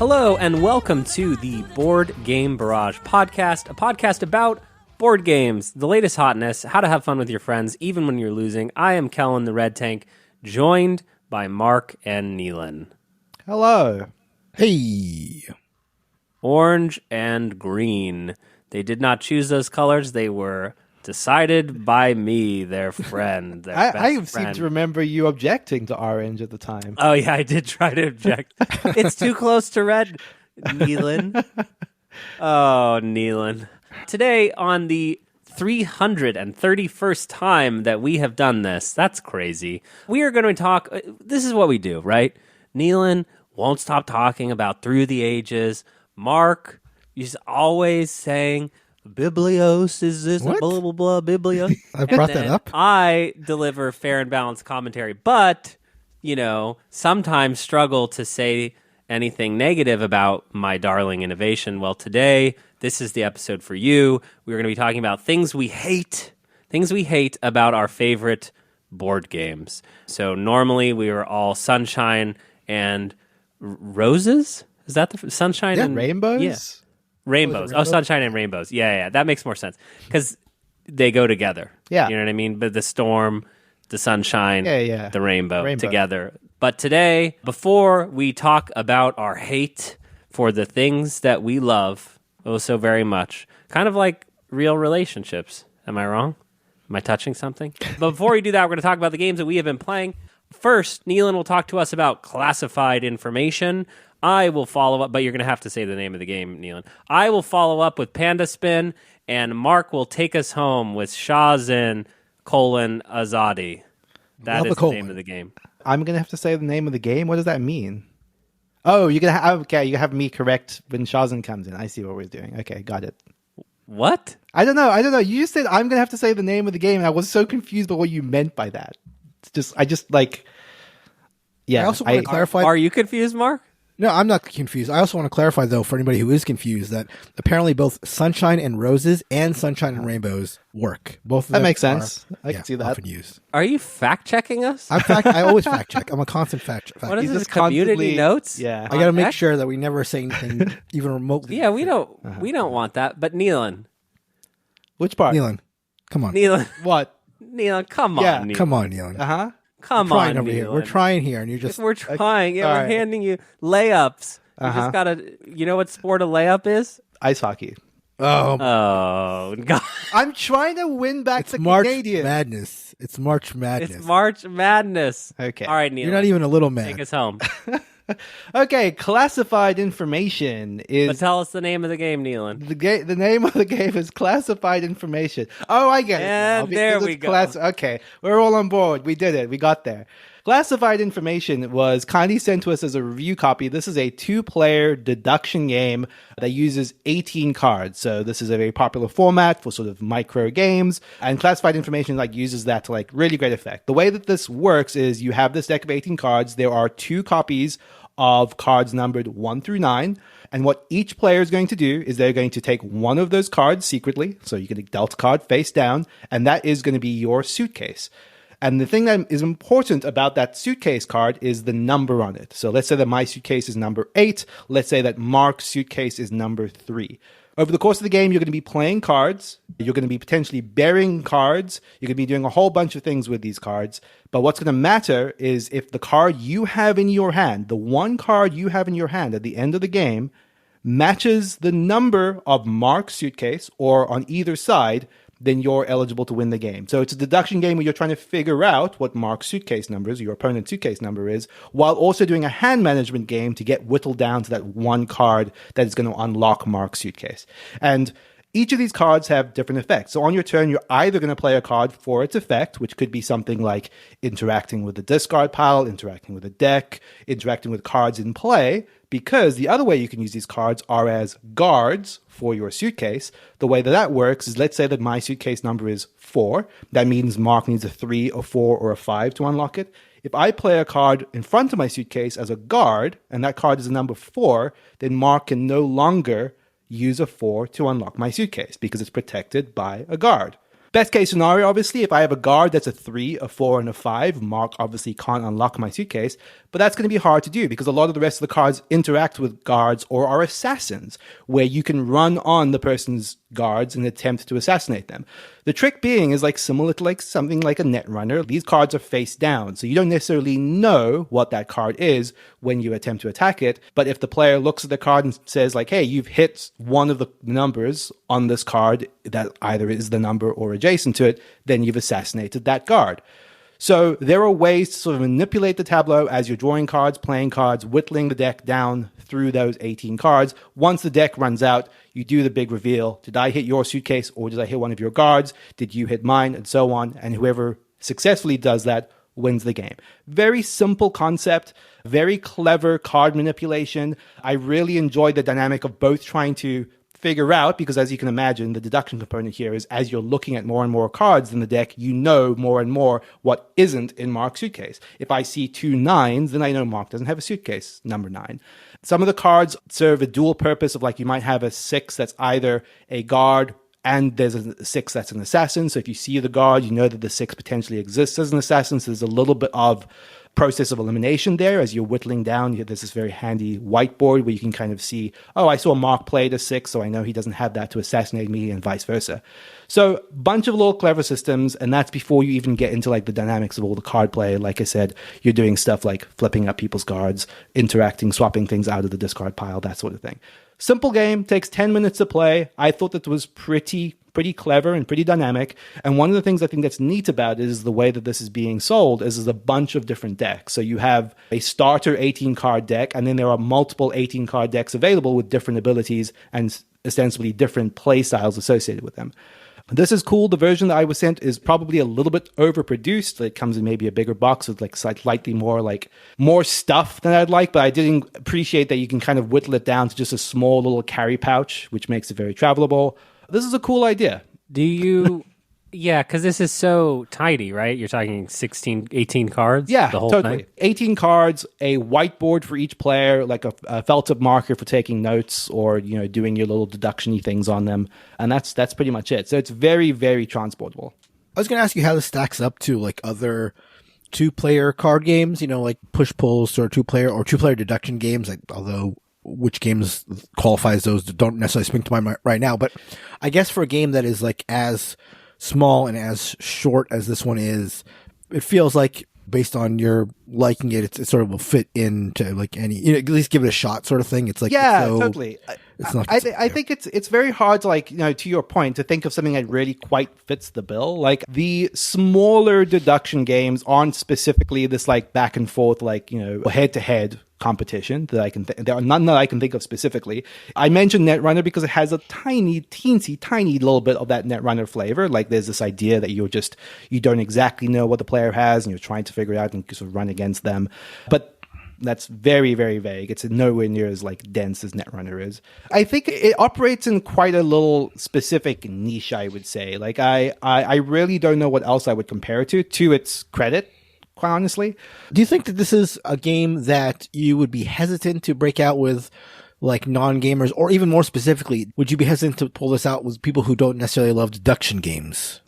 Hello and welcome to the Board Game Barrage podcast, a podcast about board games, the latest hotness, how to have fun with your friends even when you're losing. I am Kellen the Red Tank, joined by Mark and Neelan. Hello. Hey. Orange and green. They did not choose those colors. They were decided by me, their friend. I seem to remember you objecting to orange at the time. Oh, yeah, I did try to object. It's too close to red, Neelan. Oh, Neelan. Today, on the 331st time that we have done this, that's crazy, we are going to talk, this is what we do, right? Neelan won't stop talking about Through the Ages. Mark is always saying, Biblios is this, blah, blah, blah, Biblios. I brought that up. I deliver fair and balanced commentary, but, you know, sometimes struggle to say anything negative about my darling innovation. Well, today, this is the episode for you. We're going to be talking about things we hate about our favorite board games. So normally we are all sunshine and roses? Is that the sunshine and rainbows? Yeah. Rainbows. Oh, sunshine and rainbows. Yeah. That makes more sense because they go together. Yeah. You know what I mean? But the storm, the sunshine, the rainbow together. But today, before we talk about our hate for the things that we love oh so very much, kind of like real relationships. Am I wrong? Am I touching something? But before we do that, we're going to talk about the games that we have been playing. First, Neelan will talk to us about classified information. I will follow up, but you're going to have to say the name of the game, Neelan. I will follow up with Panda Spin, and Mark will take us home with SHASN, AZADI. That is the name of the game. I'm going to have to say the name of the game? What does that mean? Oh, you're going to you have me correct when SHASN comes in. I see what we're doing. Okay, got it. What? I don't know. You just said I'm going to have to say the name of the game, and I was so confused by what you meant by that. I also want to clarify. Are you confused, Mark? No, I'm not confused. I also want to clarify, though, for anybody who is confused, that apparently both Sunshine and Roses and Sunshine and Rainbows work. Both of them makes sense. I can see that. Often used. Are you fact-checking us? I always fact-check. I'm a constant fact-checker. What is this, community notes? Yeah. I got to make sure that we never say anything even remotely. Yeah, we don't want that. But Neelan. Which part? Neelan, come on. Neelan. What? Neelan, come on. Yeah. Neelan. Come on, Neelan. Uh-huh. Come on, on, Neelan. We're trying here, and you're just... We're trying. Yeah, we're right. handing you layups. You just gotta... You know what sport a layup is? Ice hockey. Oh, God. I'm trying to win back the March Canadians. Madness. It's March Madness. It's March Madness. Okay. All right, Neelan. You're not even a little mad. Take us home. Okay, classified information is... But tell us the name of the game, Neelan. The name of the game is classified information. Oh, I get it. And now, there we go. Okay, we're all on board. We did it. We got there. Classified information was kindly sent to us as a review copy. This is a 2-player deduction game that uses 18 cards. So this is a very popular format for sort of micro games. And classified information uses that to really great effect. The way that this works is you have this deck of 18 cards. There are 2 copies of cards numbered 1 through 9. And what each player is going to do is they're going to take one of those cards secretly. So you get a dealt card face down, and that is going to be your suitcase. And the thing that is important about that suitcase card is the number on it. So let's say that my suitcase is number 8. Let's say that Mark's suitcase is number 3. Over the course of the game, you're going to be playing cards. You're going to be potentially burying cards. You're going to be doing a whole bunch of things with these cards. But what's going to matter is if the card you have in your hand, the one card you have in your hand at the end of the game, matches the number of Mark's suitcase or on either side, then you're eligible to win the game. So it's a deduction game where you're trying to figure out what Mark's suitcase number is, your opponent's suitcase number is, while also doing a hand management game to get whittled down to that one card that is going to unlock Mark's suitcase. And each of these cards have different effects. So on your turn, you're either going to play a card for its effect, which could be something like interacting with the discard pile, interacting with a deck, interacting with cards in play, because the other way you can use these cards are as guards for your suitcase. The way that that works is, let's say that my suitcase number is 4. That means Mark needs a 3, a 4, or a 5 to unlock it. If I play a card in front of my suitcase as a guard, and that card is a number 4, then Mark can no longer use a 4 to unlock my suitcase because it's protected by a guard. Best case scenario, obviously, if I have a guard that's a 3, a 4, and a 5, Mark obviously can't unlock my suitcase, but that's going to be hard to do because a lot of the rest of the cards interact with guards or are assassins, where you can run on the person's guards and attempt to assassinate them. The trick being is like similar to like something like a Netrunner. These cards are face down, so you don't necessarily know what that card is when you attempt to attack it. But if the player looks at the card and says like, hey, you've hit one of the numbers on this card that either is the number or adjacent to it, then you've assassinated that guard. So there are ways to sort of manipulate the tableau as you're drawing cards, playing cards, whittling the deck down through those 18 cards. Once the deck runs out, you do the big reveal. Did I hit your suitcase or did I hit one of your guards? Did you hit mine? And so on. And whoever successfully does that wins the game. Very simple concept, very clever card manipulation. I really enjoyed the dynamic of both trying to figure out, because as you can imagine, the deduction component here is as you're looking at more and more cards in the deck, you know more and more what isn't in Mark's suitcase. If I see 2 9s, then I know Mark doesn't have a suitcase number 9. Some of the cards serve a dual purpose of like you might have a 6 that's either a guard and there's a 6 that's an assassin. So if you see the guard, you know that the 6 potentially exists as an assassin. So there's a little bit of process of elimination there as you're whittling down. There's this very handy whiteboard where you can kind of see, oh, I saw Mark play the 6, so I know he doesn't have that to assassinate me, and vice versa. So bunch of little clever systems, and that's before you even get into like the dynamics of all the card play. Like I said, you're doing stuff like flipping up people's guards, interacting, swapping things out of the discard pile, that sort of thing. Simple game, takes 10 minutes to play. I thought that was pretty clever and pretty dynamic. And one of the things I think that's neat about it is the way that this is being sold is a bunch of different decks. So you have a starter 18-card deck, and then there are multiple 18-card decks available with different abilities and ostensibly different play styles associated with them. This is cool. The version that I was sent is probably a little bit overproduced. It comes in maybe a bigger box with like slightly more stuff than I'd like, but I did appreciate that you can kind of whittle it down to just a small little carry pouch, which makes it very travelable. This is a cool idea. Do you... Yeah, because this is so tidy, right? You're talking 16, 18 cards? Yeah, the whole totally. thing? 18 cards, a whiteboard for each player, like a felt-tip marker for taking notes or, you know, doing your little deduction-y things on them. And that's pretty much it. So it's very, very transportable. I was going to ask you how this stacks up to like other 2-player card games, you know, like push-pulls or 2-player deduction games, like, although which games qualifies those don't necessarily spring to my mind right now. But I guess for a game that is like as small and as short as this one is, it feels like based on your liking it, it sort of will fit into like any, you know, at least give it a shot sort of thing. It's like, yeah, so, totally. It's not, I think it's very hard to, like, you know, to your point, to think of something that really quite fits the bill. Like the smaller deduction games aren't specifically this like back and forth, like, you know, head to head competition that I can there are none that I can think of specifically. I mentioned Netrunner because it has a teensy tiny little bit of that Netrunner flavor. Like there's this idea that you don't exactly know what the player has and you're trying to figure it out and sort of run against them. But that's very, very vague. It's nowhere near as like dense as Netrunner is. I think it operates in quite a little specific niche, I would say. Like I really don't know what else I would compare it to its credit, quite honestly. Do you think that this is a game that you would be hesitant to break out with like non-gamers, or even more specifically, would you be hesitant to pull this out with people who don't necessarily love deduction games?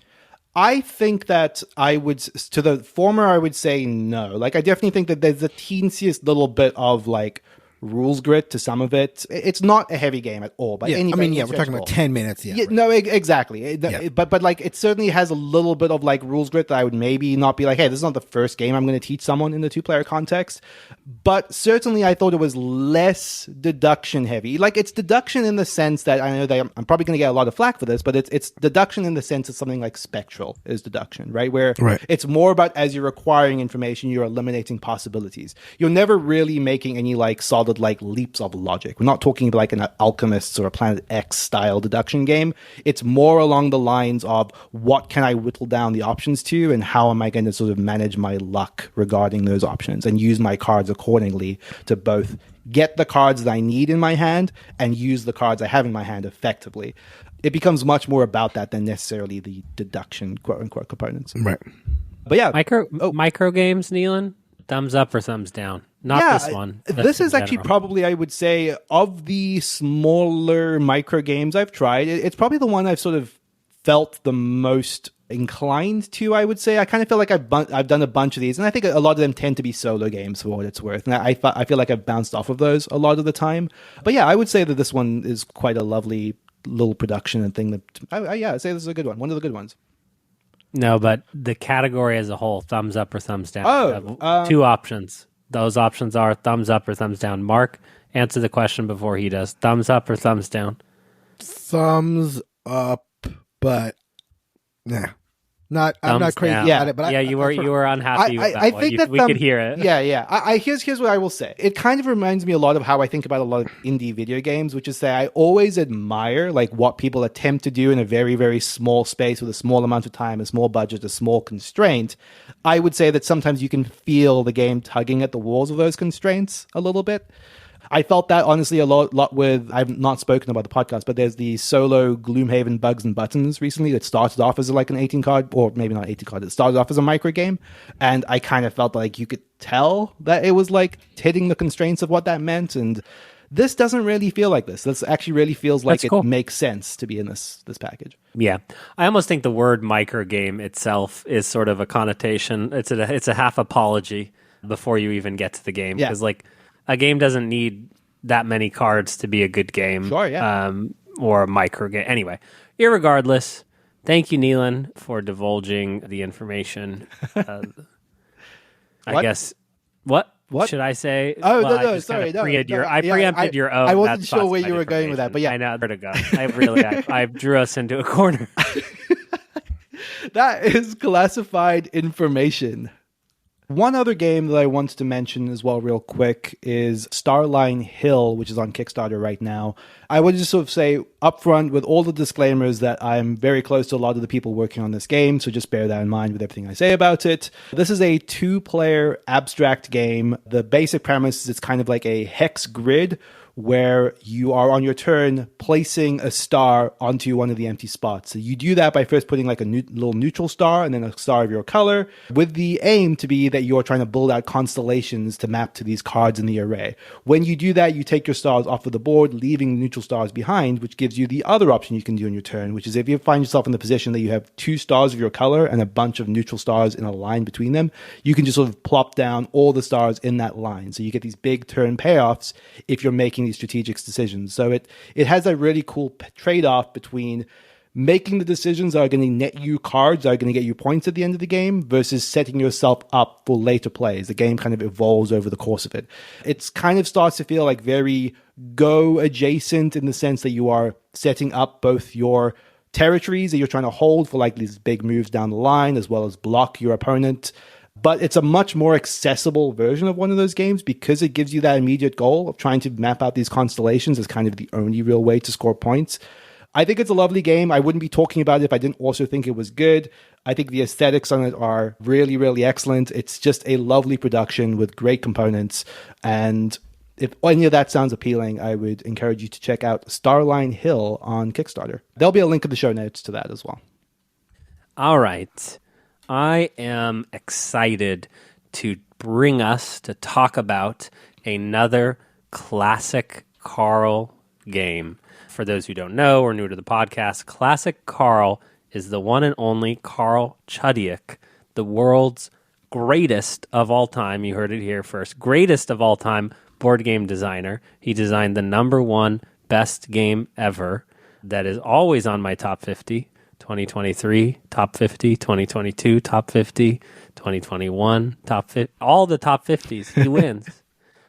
I think that to the former, I would say no. Like, I definitely think that there's the teensiest little bit of like rules grit to some of it. It's not a heavy game at all. We're talking about 10 minutes. Yeah, no, exactly. But like, it certainly has a little bit of like rules grit that I would maybe not be like, hey, this is not the first game I'm going to teach someone in the 2-player context. But certainly I thought it was less deduction heavy. Like, it's deduction in the sense that, I know that I'm probably going to get a lot of flack for this, but it's deduction in the sense of something like Spectral is deduction, right? Where it's more about, as you're acquiring information, you're eliminating possibilities. You're never really making any like solid like leaps of logic. We're not talking about like an Alchemists or a Planet X style deduction game. It's more along the lines of what can I whittle down the options to, and how am I going to sort of manage my luck regarding those options and use my cards accordingly to both get the cards that I need in my hand and use the cards I have in my hand effectively. It becomes much more about that than necessarily the deduction quote unquote components. Right. But yeah. Micro games, Neelan? Thumbs up or thumbs down? Not this one. This is actually probably, I would say, of the smaller micro games I've tried, it's probably the one I've sort of felt the most inclined to, I would say. I kind of feel like I've done a bunch of these, and I think a lot of them tend to be solo games for what it's worth. And I feel like I've bounced off of those a lot of the time. But yeah, I would say that this one is quite a lovely little production and thing that, I'd say this is a good one. One of the good ones. No, but the category as a whole, thumbs up or thumbs down. Two options. Those options are thumbs up or thumbs down. Mark, answer the question before he does. Thumbs up or thumbs down? Thumbs up, but nah. I'm not crazy at it, but you were unhappy with that I think that we could hear it. Yeah. Here's what I will say. It kind of reminds me a lot of how I think about a lot of indie video games, which is that I always admire like what people attempt to do in a very, very small space with a small amount of time, a small budget, a small constraint. I would say that sometimes you can feel the game tugging at the walls of those constraints a little bit. I felt that honestly a lot with, I've not spoken about the podcast, but there's the solo Gloomhaven Bugs and Buttons recently that started off as like an 18 card, or maybe not 18 card, it started off as a micro game. And I kind of felt like you could tell that it was like hitting the constraints of what that meant. And this doesn't really feel like this. This actually really feels like it makes sense to be in this package. Yeah. I almost think the word micro game itself is sort of a connotation. It's a half apology before you even get to the game. Because like, a game doesn't need that many cards to be a good game. Sure, yeah. Or a micro game. Anyway, irregardless, thank you, Neelan, for divulging the information. I guess. What should I say? Oh, no, sorry. I preempted your own. I wasn't sure where you were going with that, but yeah. I know where to go. I drew us into a corner. That is classified information. One other game that I wanted to mention as well real quick is Starline Hill, which is on Kickstarter right now. I would just sort of say upfront with all the disclaimers that I'm very close to a lot of the people working on this game, so just bear that in mind with everything I say about it. This is a 2-player abstract game. The basic premise is it's kind of like a hex grid where you are on your turn placing a star onto one of the empty spots. So you do that by first putting like a little neutral star and then a star of your color, with the aim to be that you're trying to build out constellations to map to these cards in the array. When you do that, you take your stars off of the board, leaving the neutral stars behind, which gives you the other option you can do on your turn, which is if you find yourself in the position that you have 2 stars of your color and a bunch of neutral stars in a line between them, you can just sort of plop down all the stars in that line. So you get these big turn payoffs if you're making these strategic decisions. So it has a really cool trade-off between making the decisions that are going to net you cards, that are going to get you points at the end of the game, versus setting yourself up for later plays. The game kind of evolves over the course of it. It's kind of starts to feel like very Go adjacent in the sense that you are setting up both your territories that you're trying to hold for like these big moves down the line, as well as block your opponent. But it's a much more accessible version of one of those games because it gives you that immediate goal of trying to map out these constellations as kind of the only real way to score points. I think it's a lovely game. I wouldn't be talking about it if I didn't also think it was good. I think the aesthetics on it are really, really excellent. It's just a lovely production with great components. And if any of that sounds appealing, I would encourage you to check out Starline Hill on Kickstarter. There'll be a link in the show notes to that as well. All right. I am excited to bring us to talk about another classic Carl game. For those who don't know or new to the podcast, Classic Carl is the one and only Carl Chudyk, the world's greatest of all time. You heard it here first. Greatest of all time board game designer. He designed the #1 best game ever that is always on my top 50. 2023, top 50, 2022, top 50, 2021, top 50, all the top 50s, he wins.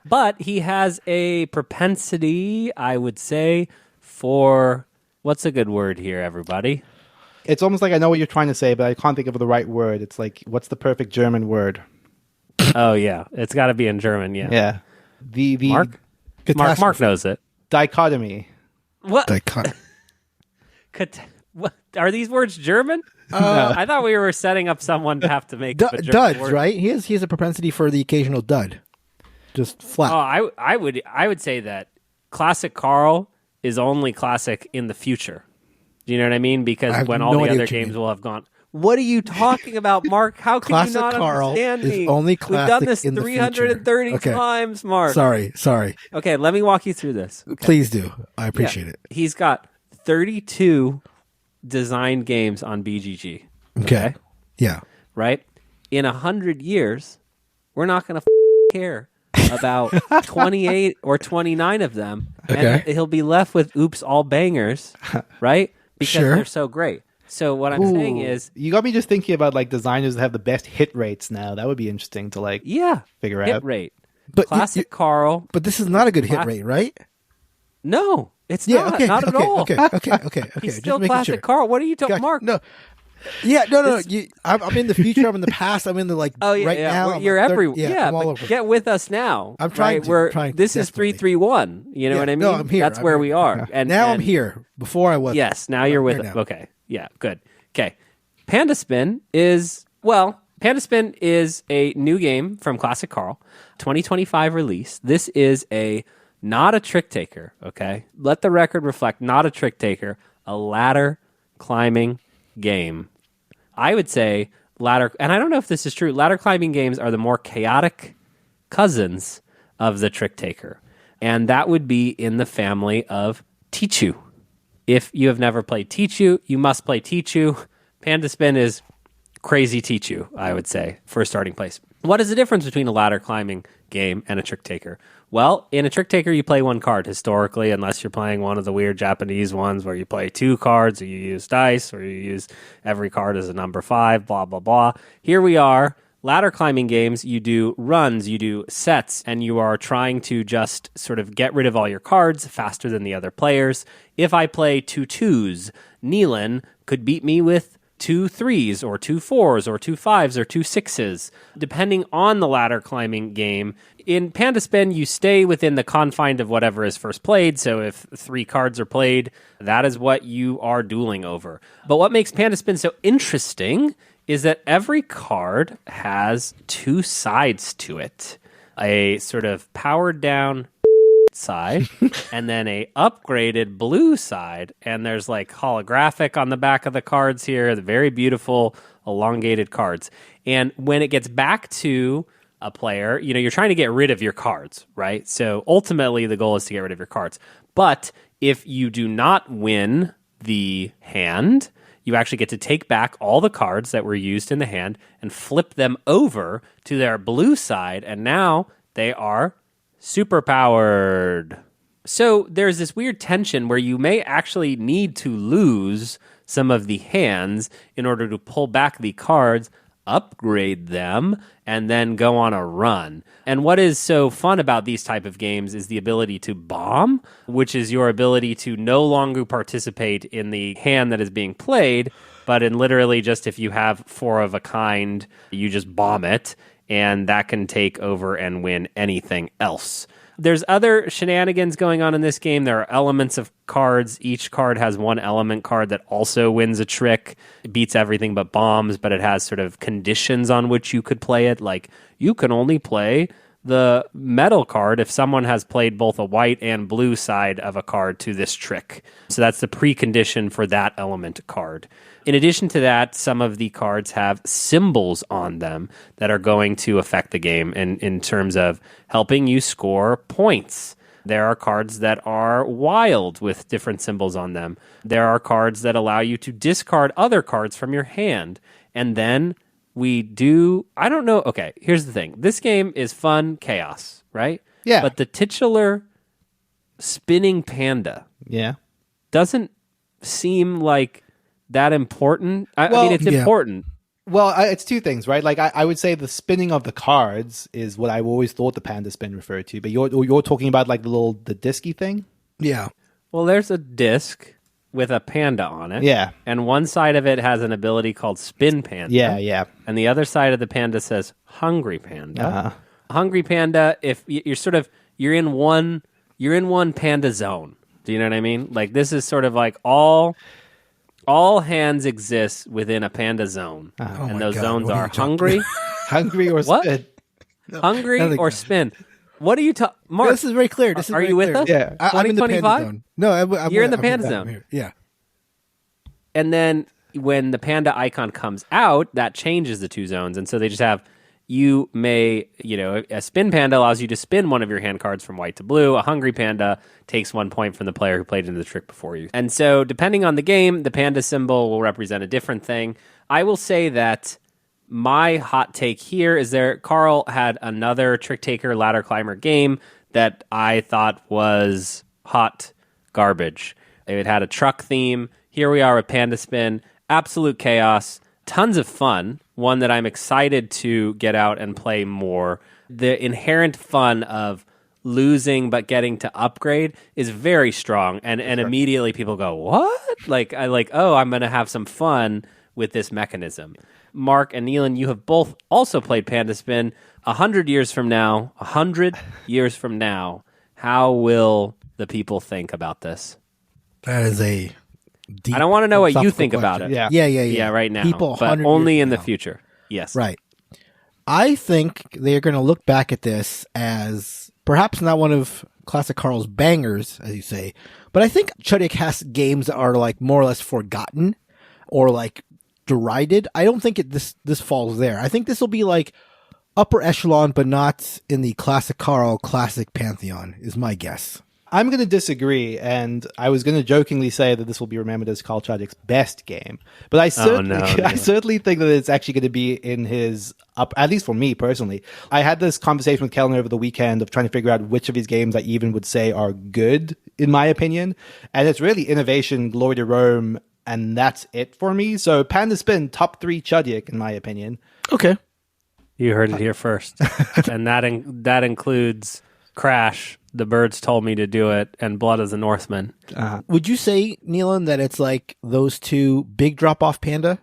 But he has a propensity, I would say, for, what's a good word here, everybody? It's almost like I know what you're trying to say, but I can't think of the right word. It's like, what's the perfect German word? Oh, yeah. It's got to be in German, yeah. Yeah. The Mark knows it. Dichotomy. What? What? Are these words German? No. I thought we were setting up someone to have to make a German duds, word. Right? He has a propensity for the occasional dud, just flat. Oh, I would say that Classic Carl is only classic in the future. Do you know what I mean? Because when all the other games will have gone. What are you talking about, Mark? How can you not understand me? Is only classic. We've done this 330 times, Mark. Sorry. Okay, let me walk you through this. Okay. Please do. I appreciate it. He's got 32 designed games on BGG. Okay. Yeah. Right? In 100 years, we're not going to care about 28 or 29 of them. Okay. And he'll be left with oops, all bangers, right? Because they're so great. So what I'm saying is... You got me just thinking about like designers that have the best hit rates now. That would be interesting to like figure out. Hit rate. But Classic Carl. But this is not a good hit rate, right? No, it's not. Not at all. Okay. He's still classic Carl. What are you talking, Mark? No. Yeah, no. I'm in the future. I'm in the past. I'm in the right now. You're everywhere. Yeah, I'm all over. Get with us now. I'm trying to. This is 331. You know what I mean? No, I'm here. That's where we are. And now I'm here. Before I was. Yes, now you're with us. Okay. Yeah, good. Okay. Panda Spin is a new game from Classic Carl, 2025 release. This is not a trick taker, okay? Let the record reflect, not a trick taker, a ladder climbing game. I would say and I don't know if this is true, ladder climbing games are the more chaotic cousins of the trick taker. And that would be in the family of Tichu. If you have never played Tichu, you must play Tichu. Panda Spin is crazy Tichu, I would say, for a starting place. What is the difference between a ladder climbing game and a trick taker? Well, in a trick taker, you play one card historically, unless you're playing one of the weird Japanese ones where you play two cards, or you use dice, or you use every card as a number 5, blah, blah, blah. Here we are. Ladder climbing games, you do runs, you do sets, and you are trying to just sort of get rid of all your cards faster than the other players. If I play 2 2s, Neelan could beat me with 2 3s, or 2 4s, or 2 5s, or 2 6s, depending on the ladder climbing game. In Panda Spin, you stay within the confine of whatever is first played, so if 3 cards are played, that is what you are dueling over. But what makes Panda Spin so interesting is that every card has 2 sides to it. A sort of powered down side and then a upgraded blue side, and there's like holographic on the back of the cards here, the very beautiful elongated cards. And when it gets back to a player, you're trying to get rid of your cards, right? So ultimately the goal is to get rid of your cards. But if you do not win the hand, you actually get to take back all the cards that were used in the hand and flip them over to their blue side, and now they are superpowered. So there's this weird tension where you may actually need to lose some of the hands in order to pull back the cards, upgrade them, and then go on a run. And what is so fun about these type of games is the ability to bomb, which is your ability to no longer participate in the hand that is being played, but in literally just if you have 4 of a kind, you just bomb it, and that can take over and win anything else. There's other shenanigans going on in this game. There are elements of cards. Each card has one element card that also wins a trick. It beats everything but bombs, but it has sort of conditions on which you could play it. Like, you can only play the metal card if someone has played both a white and blue side of a card to this trick. So that's the precondition for that element card. In addition to that, some of the cards have symbols on them that are going to affect the game in terms of helping you score points. There are cards that are wild with different symbols on them. There are cards that allow you to discard other cards from your hand. And then I don't know. Okay, here's the thing. This game is fun chaos, right? Yeah. But the titular spinning panda doesn't seem like that important. I mean, it's important. Well, it's 2 things, right? Like, I would say the spinning of the cards is what I've always thought the Panda Spin referred to. But you're talking about like the disky thing? Yeah. Well, there's a disc with a panda on it. Yeah. And one side of it has an ability called Spin Panda. Yeah. And the other side of the panda says Hungry Panda. Uh-huh. Hungry Panda, if you're in one panda zone. Do you know what I mean? Like, this is sort of like all hands exist within a panda zone. And those zones are hungry. Hungry or what? spin. No, hungry or spin. What are you talking? Mark, this is very clear. Are you with us? Yeah. I'm in the panda zone. No, you're in the panda zone. Yeah. And then when the panda icon comes out, that changes the 2 zones. And so they just have you may, a spin panda allows you to spin one of your hand cards from white to blue. A hungry panda takes 1 point from the player who played into the trick before you. And so depending on the game, the panda symbol will represent a different thing. I will say that my hot take here is Carl had another trick taker ladder climber game that I thought was hot garbage. It had a truck theme. Here we are with Panda Spin. Absolute chaos. Tons of fun. One that I'm excited to get out and play more. The inherent fun of losing but getting to upgrade is very strong. And immediately people go, what? I'm going to have some fun with this mechanism. Mark and Neelan, you have both also played Panda Spin. 100 years from now, how will the people think about this? That is a deep, I don't want to know what you think about it. Yeah, right now. People, but only in the future. Yes. Right. I think they're going to look back at this as perhaps not one of Classic Carl's bangers, as you say, but I think Chudik has games that are like more or less forgotten or like derided. I don't think this falls there. I think this will be like upper echelon, but not in the Classic Carl classic pantheon, is my guess. I'm going to disagree, and I was going to jokingly say that this will be remembered as Carl Chudik's best game, but I certainly think that it's actually going to be in his up, at least for me personally. I had this conversation with Kellen over the weekend of trying to figure out which of his games I even would say are good, in my opinion, and it's really Innovation, Glory to Rome, and that's it for me. So Panda Spin, top 3 Chudik, in my opinion. Okay. You heard it here first. And that includes Crash, The Birds Told Me to Do It, and Blood of the Northman. Would you say, Neelan, that it's like those two big drop-off Panda?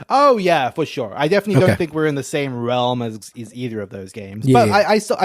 Oh, yeah, for sure. I definitely don't think we're in the same realm as either of those games. Yeah, but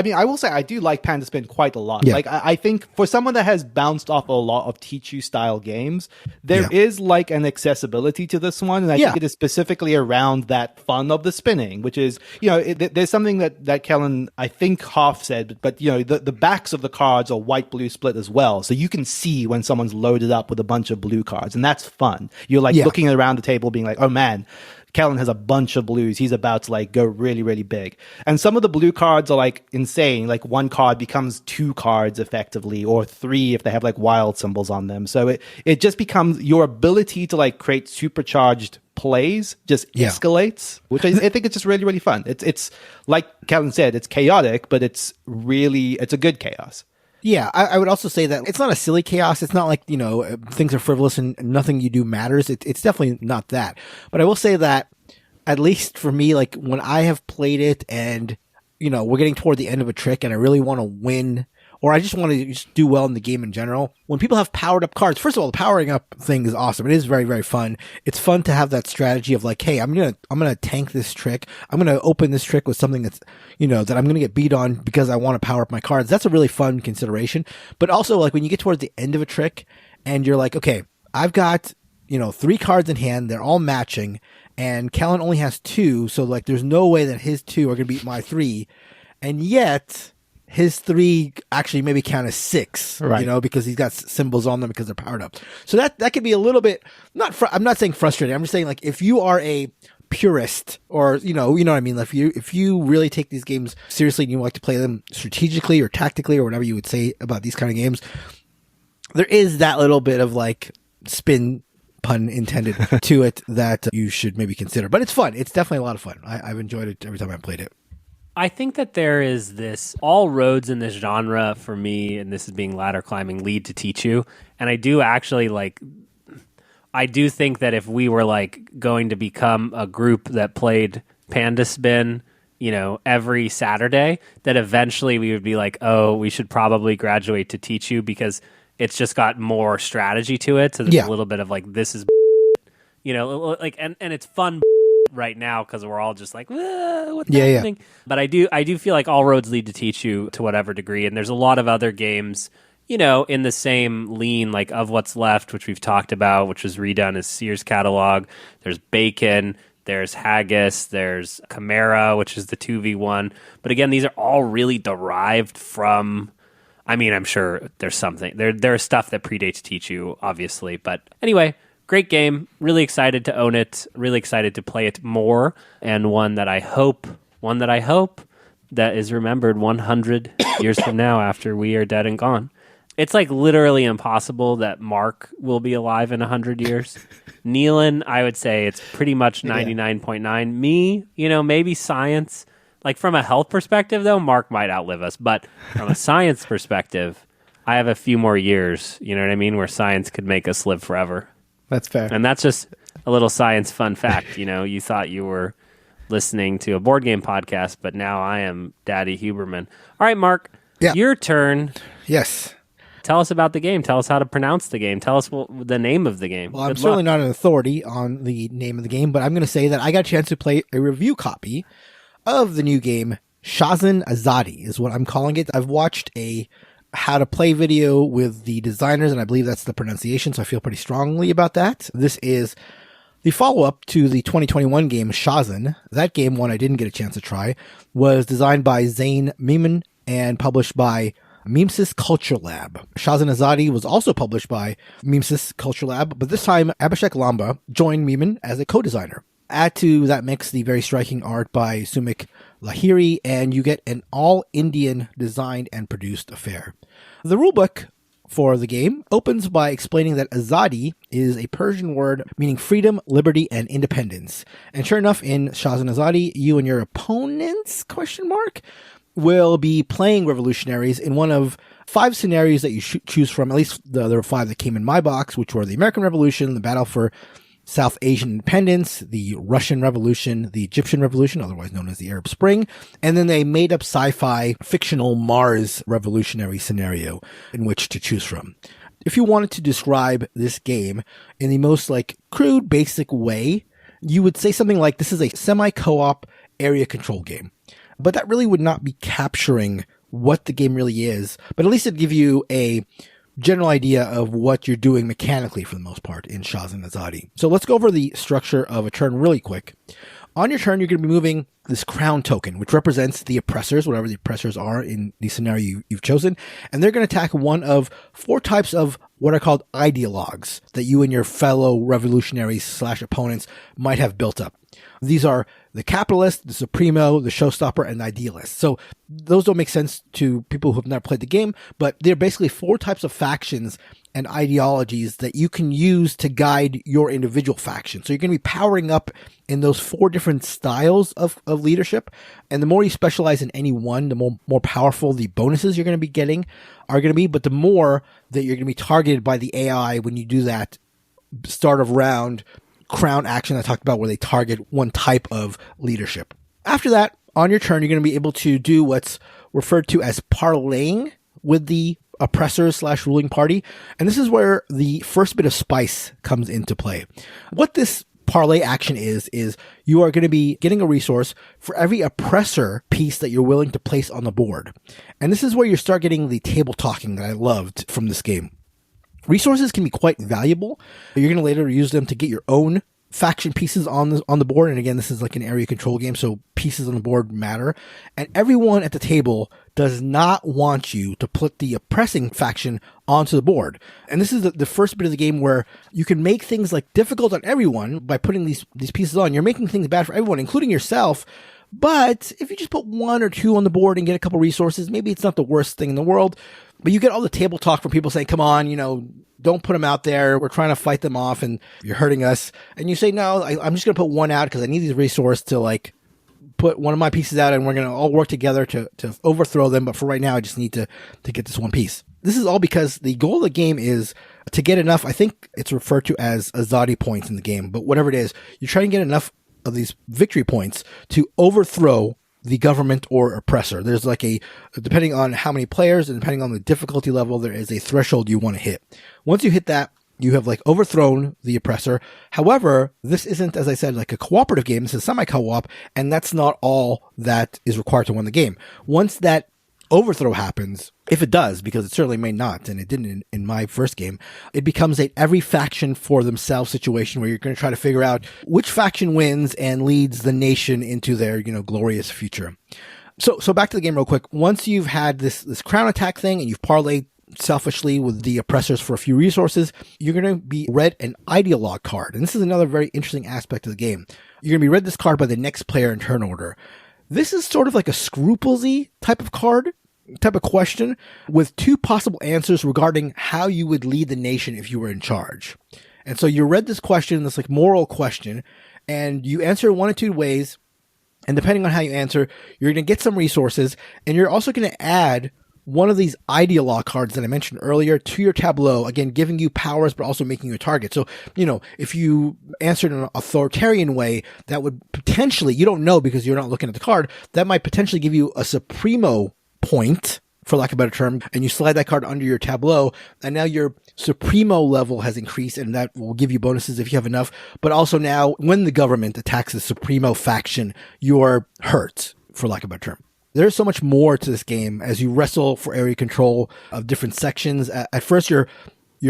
yeah. I will say I do like Panda Spin quite a lot. Yeah. Like, I think for someone that has bounced off a lot of Teach-You style games, there is like an accessibility to this one. And I think it is specifically around that fun of the spinning, which is, there's something that Kellen, I think, half said, but the backs of the cards are white-blue split as well. So you can see when someone's loaded up with a bunch of blue cards, and that's fun. You're like looking around the table being like, oh man, Kellen has a bunch of blues. He's about to like go really, really big. And some of the blue cards are like insane. Like one card becomes 2 cards effectively, or 3 if they have like wild symbols on them. So it just becomes your ability to like create supercharged plays just escalates, which I think it's just really, really fun. It's like Kellen said, it's chaotic, but it's a good chaos. Yeah, I would also say that it's not a silly chaos. It's not like, things are frivolous and nothing you do matters. It's definitely not that. But I will say that, at least for me, like when I have played it and, we're getting toward the end of a trick and I really want to win, or I just want to just do well in the game in general. When people have powered up cards, first of all, the powering up thing is awesome. It is very, very fun. It's fun to have that strategy of like, hey, I'm going to tank this trick. I'm going to open this trick with something that's, that I'm going to get beat on because I want to power up my cards. That's a really fun consideration. But also like when you get towards the end of a trick and you're like, okay, I've got, 3 cards in hand. They're all matching and Kellen only has 2. So like there's no way that his 2 are going to beat my 3. And yet his 3 actually maybe count as 6, right? Because he's got symbols on them because they're powered up. So that could be a little bit I'm not saying frustrating. I'm just saying like if you are a purist or you know what I mean, if you really take these games seriously and you like to play them strategically or tactically or whatever you would say about these kind of games, there is that little bit of like spin, pun intended, to it that you should maybe consider. But it's fun. It's definitely a lot of fun. I've enjoyed it every time I've played it. I think that there is all roads in this genre for me, and this is being ladder climbing, lead to Teach-You. And I do actually I do think that if we were like going to become a group that played Panda Spin, every Saturday, that eventually we would be like, oh, we should probably graduate to Teach-You because it's just got more strategy to it. So there's a little bit of like, this is, and it's fun right now because we're all just like, what's happening? But I do feel like all roads lead to Teach-You to whatever degree, and there's a lot of other games in the same lean, like Of What's Left, which we've talked about, which was redone as Sears catalog. There's Bacon, there's Haggis, there's Chimera, which is the 2v1. But again, these are all really derived from, I'm sure there's something there's stuff that predates Teach-You, obviously, but anyway, great game. Really excited to own it. Really excited to play it more. And one that I hope one that I hope that is remembered 100 years from now after we are dead and gone. It's like literally impossible that Mark will be alive in 100 years. Nealon, I would say it's pretty much 99.9. Me, maybe science. Like from a health perspective, though, Mark might outlive us. But from a science perspective, I have a few more years, you know what I mean, where science could make us live forever. That's fair. And that's just a little science fun fact. You thought you were listening to a board game podcast, but now I am Daddy Huberman. All right, Mark, your turn. Yes. Tell us about the game. Tell us how to pronounce the game. Tell us the name of the game. Well, I'm certainly not an authority on the name of the game, but I'm going to say that I got a chance to play a review copy of the new game. SHASN AZADI is what I'm calling it. I've watched a how to play video with the designers, and I believe that's the pronunciation, so I feel pretty strongly about that. This is the follow-up to the 2021 game SHASN. That game, one I didn't get a chance to try, was designed by Zane Meeman and published by Mimesis Culture Lab. SHASN AZADI was also published by Mimesis Culture Lab, but this time Abhishek Lamba joined Meeman as a co-designer. Add to that mix the very striking art by Sumik Lahiri, and you get an all-Indian designed and produced affair. The rulebook for the game opens by explaining that Azadi is a Persian word meaning freedom, liberty, and independence. And sure enough, in SHASN AZADI, you and your opponents, will be playing revolutionaries in one of 5 scenarios that you choose from. At least there were 5 that came in my box, which were the American Revolution, the battle for South Asian independence, the Russian Revolution, the Egyptian Revolution, otherwise known as the Arab Spring, and then they made up sci-fi fictional Mars revolutionary scenario in which to choose from. If you wanted to describe this game in the most crude, basic way, you would say something like this is a semi-co-op area control game. But that really would not be capturing what the game really is, but at least it'd give you a general idea of what you're doing mechanically for the most part in SHASN AZADI. So let's go over the structure of a turn really quick. On your turn, you're going to be moving this crown token, which represents the oppressors, whatever the oppressors are in the scenario you've chosen. And they're going to attack one of 4 types of what are called ideologues that you and your fellow revolutionaries / opponents might have built up. These are the capitalist, the supremo, the showstopper, and the idealist. So those don't make sense to people who have never played the game, but they're basically 4 types of factions and ideologies that you can use to guide your individual faction. So you're going to be powering up in those 4 different styles of leadership. And the more you specialize in any one, the more powerful the bonuses you're going to be getting are going to be, but the more that you're going to be targeted by the AI when you do that start of round crown action I talked about where they target one type of leadership. After that, on your turn, you're going to be able to do what's referred to as parlaying with the oppressors / ruling party. And this is where the first bit of spice comes into play. What this parlay action is you are going to be getting a resource for every oppressor piece that you're willing to place on the board. And this is where you start getting the table talking that I loved from this game. Resources can be quite valuable. You're going to later use them to get your own faction pieces on the board. And again, this is like an area control game, so pieces on the board matter. And everyone at the table does not want you to put the oppressing faction onto the board. And this is the first bit of the game where you can make things difficult on everyone by putting these pieces on. You're making things bad for everyone, including yourself. But if you just put 1 or 2 on the board and get a couple resources, maybe it's not the worst thing in the world. But you get all the table talk from people saying, come on, don't put them out there. We're trying to fight them off and you're hurting us. And you say, no, I'm just going to put 1 out because I need these resources to put one of my pieces out and we're going to all work together to overthrow them. But for right now, I just need to get this 1 piece. This is all because the goal of the game is to get enough. I think it's referred to as Azadi points in the game, but whatever it is, you're trying to get enough of these victory points to overthrow the government or oppressor. There's depending on how many players and depending on the difficulty level, there is a threshold you want to hit. Once you hit that, you have overthrown the oppressor. However, this isn't, as I said, a cooperative game. This is semi-co-op, and that's not all that is required to win the game. Once that overthrow happens, if it does, because it certainly may not, and it didn't in my first game, it becomes a every faction for themselves situation where you're going to try to figure out which faction wins and leads the nation into their, glorious future. So back to the game real quick. Once you've had this crown attack thing and you've parlayed selfishly with the oppressors for a few resources, you're going to be read an ideologue card. And this is another very interesting aspect of the game. You're going to be read this card by the next player in turn order. This is sort of like a scrupulesy type of card, type of question, with 2 possible answers regarding how you would lead the nation if you were in charge. And so you read this question, this like moral question, and you answer one of 2 ways. And depending on how you answer, you're going to get some resources, and you're also going to add one of these ideologue cards that I mentioned earlier to your tableau, again, giving you powers, but also making you a target. So, if you answered in an authoritarian way, that would potentially, you don't know because you're not looking at the card, that might potentially give you a Supremo point, for lack of a better term, and you slide that card under your tableau, and now your Supremo level has increased, and that will give you bonuses if you have enough. But also now, when the government attacks the Supremo faction, you're hurt, for lack of a better term. There's so much more to this game as you wrestle for area control of different sections. At first, you're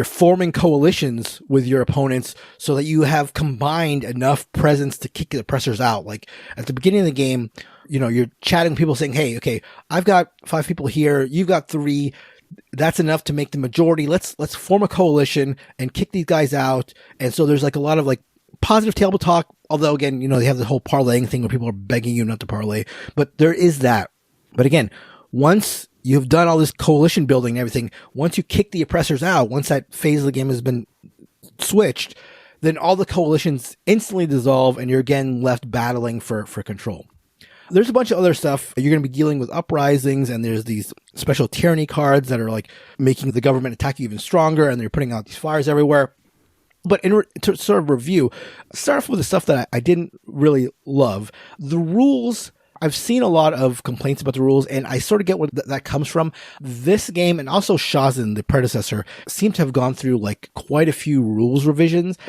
forming coalitions with your opponents so that you have combined enough presence to kick the oppressors out. Like at the beginning of the game, you're chatting with people saying, hey, okay, I've got 5 people here. You've got 3. That's enough to make the majority. Let's form a coalition and kick these guys out. And so there's like a lot of like positive table talk. Although again, they have the whole parlaying thing where people are begging you not to parlay, but there is that. But again, once you've done all this coalition building and everything, once you kick the oppressors out, once that phase of the game has been switched, then all the coalitions instantly dissolve and you're again left battling for control. There's a bunch of other stuff. You're going to be dealing with uprisings, and there's these special tyranny cards that are like making the government attack you even stronger, and they're putting out these fires everywhere. But to sort of review, start off with the stuff that I didn't really love. The rules, I've seen a lot of complaints about the rules, and I sort of get where that comes from. This game, and also SHASN, the predecessor, seem to have gone through like quite a few rules revisions.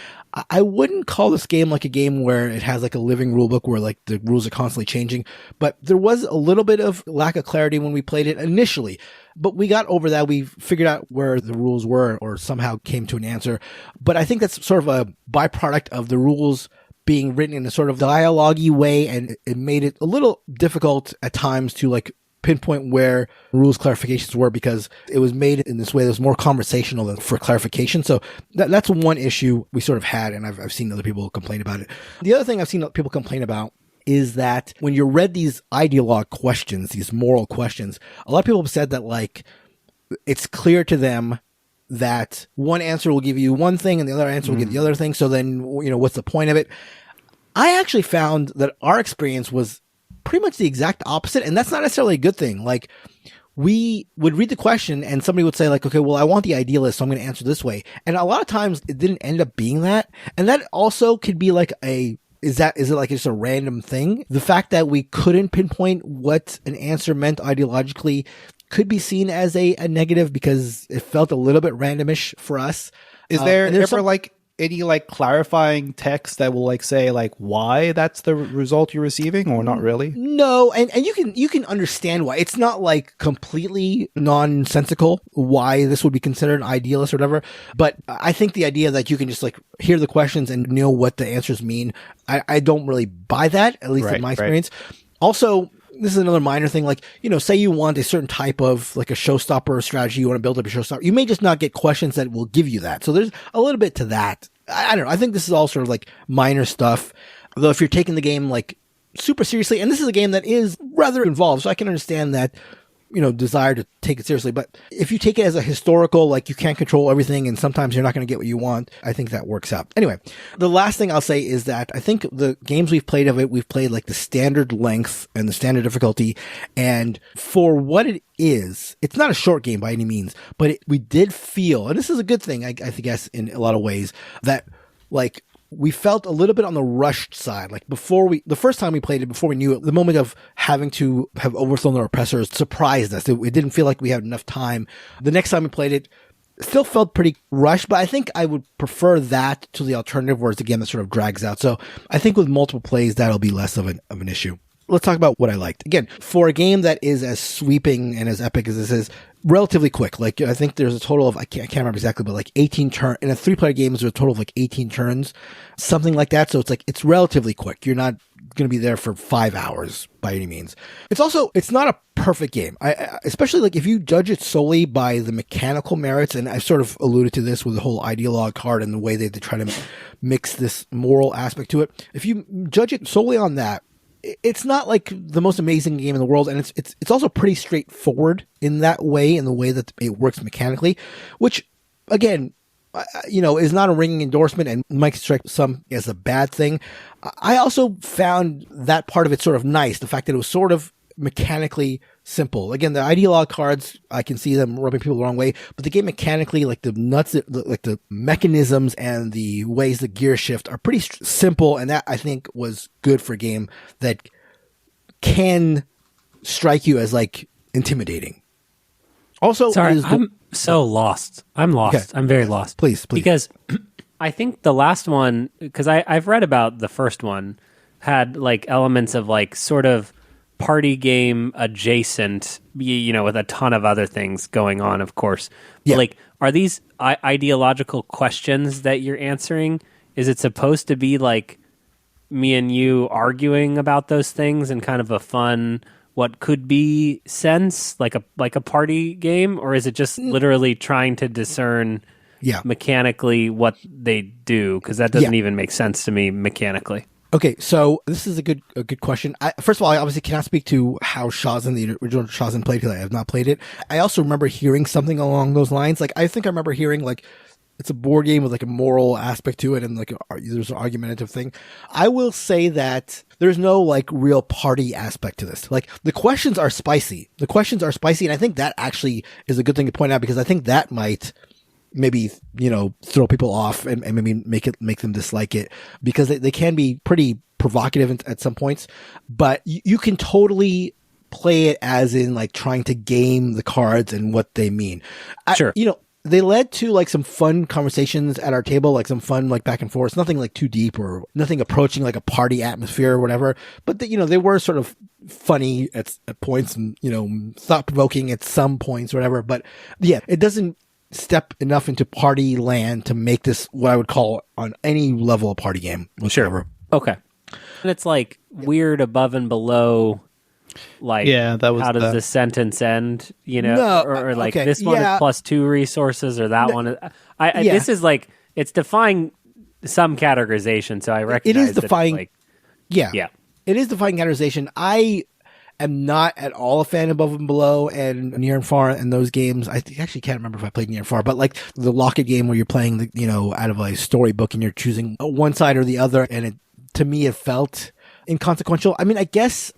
I wouldn't call this game like a game where it has like a living rule book where like the rules are constantly changing, but there was a little bit of lack of clarity when we played it initially. But we got over that. We figured out where the rules were, or somehow came to an answer. But I think that's sort of a byproduct of the rules being written in a sort of dialogue-y way, and it made it a little difficult at times to like pinpoint where rules clarifications were, because it was made in this way that was more conversational than for clarification. So that's one issue we sort of had, and I've seen other people complain about it. The other thing I've seen people complain about is that when you read these ideologue questions, these moral questions, a lot of people have said that like it's clear to them that one answer will give you one thing and the other answer will give the other thing. So then, what's the point of it? I actually found that our experience was pretty much the exact opposite. And that's not necessarily a good thing. Like, we would read the question and somebody would say like, okay, well, I want the idealist, so I'm going to answer this way. And a lot of times it didn't end up being that. And that also could be like is it like just a random thing? The fact that we couldn't pinpoint what an answer meant ideologically could be seen as a negative, because it felt a little bit randomish for us. Is there ever like any like clarifying text that will like say like why that's the result you're receiving, or not really? No, and you can understand why. It's not like completely nonsensical why this would be considered an idealist or whatever. But I think the idea that you can just like hear the questions and know what the answers mean, I don't really buy that, at least in my experience. Right. Also, this is another minor thing, like, say you want a certain type of like a showstopper strategy, you want to build up a showstopper, you may just not get questions that will give you that. So there's a little bit to that. I don't know. I think this is all sort of like minor stuff. Though if you're taking the game like super seriously, and this is a game that is rather involved, so I can understand that, desire to take it seriously. But if you take it as a historical, like you can't control everything and sometimes you're not going to get what you want, I think that works out. Anyway, the last thing I'll say is that I think the games we've played of it, we've played like the standard length and the standard difficulty. And for what it is, it's not a short game by any means, but we did feel, and this is a good thing, I guess, in a lot of ways, that like we felt a little bit on the rushed side. Like the first time we played it, before we knew it, the moment of having to have overthrown our oppressors surprised us. It didn't feel like we had enough time. The next time we played it, still felt pretty rushed, but I think I would prefer that to the alternative, where it's a game that sort of drags out. So I think with multiple plays, that'll be less of an issue. Let's talk about what I liked. Again, for a game that is as sweeping and as epic as this is, relatively quick. Like, I think there's a total of, I can't remember exactly, but like 18 turns. In a 3-player game, there's a total of like 18 turns, something like that. So it's relatively quick. You're not going to be there for 5 hours by any means. It's not a perfect game. Especially like if you judge it solely by the mechanical merits, and I've sort of alluded to this with the whole ideologue card and the way they try to mix this moral aspect to it. If you judge it solely on that, it's not like the most amazing game in the world, and it's also pretty straightforward in that way, in the way that it works mechanically, which again, is not a ringing endorsement and might strike some as a bad thing. I also found that part of it sort of nice, the fact that it was sort of mechanically simple. Again, the ideologue cards, I can see them rubbing people the wrong way, but the game mechanically, like the nuts, like the mechanisms and the ways the gears shift are pretty simple, and that I think was good for a game that can strike you as like intimidating. Also, sorry, I'm so lost. I'm lost. Okay. I'm very lost. Please. Because I think the last one, because I've read about the first one, had like elements of like sort of party game adjacent, with a ton of other things going on, of course. Yeah. But like, are these ideological questions that you're answering? Is it supposed to be like me and you arguing about those things in kind of a fun, what could be sense, like a party game? Or is it just literally trying to discern mechanically what they do? Because that doesn't even make sense to me mechanically. Okay, so this is a good question. First of all, I obviously cannot speak to how SHASN, the original SHASN, played, because I have not played it. I also remember hearing something along those lines. Like, I think I remember hearing, like, it's a board game with, like, a moral aspect to it, and, like, there's an argumentative thing. I will say that there's no, like, real party aspect to this. Like, the questions are spicy. And I think that actually is a good thing to point out, because I think that might maybe, throw people off and maybe make them dislike it, because they can be pretty provocative at some points, but you can totally play it as in like trying to game the cards and what they mean. Sure. They led to like some fun conversations at our table, like some fun, like back and forth, nothing like too deep or nothing approaching like a party atmosphere or whatever. But they were sort of funny at points and, thought provoking at some points or whatever. But yeah, it doesn't step enough into party land to make this what I would call on any level a party game whatsoever. Sure. Okay. And it's like weird above and below, like, that was how does the sentence end, No, or like this one is plus 2 resources or that one is, this is like, it's defying some categorization, so I recognize it is defying, like, it is defying categorization. I am not at all a fan of Above and Below and Near and Far and those games. I actually can't remember if I played Near and Far, but like the Locket game where you're playing out of a storybook and you're choosing one side or the other, and to me it felt inconsequential. I mean, I guess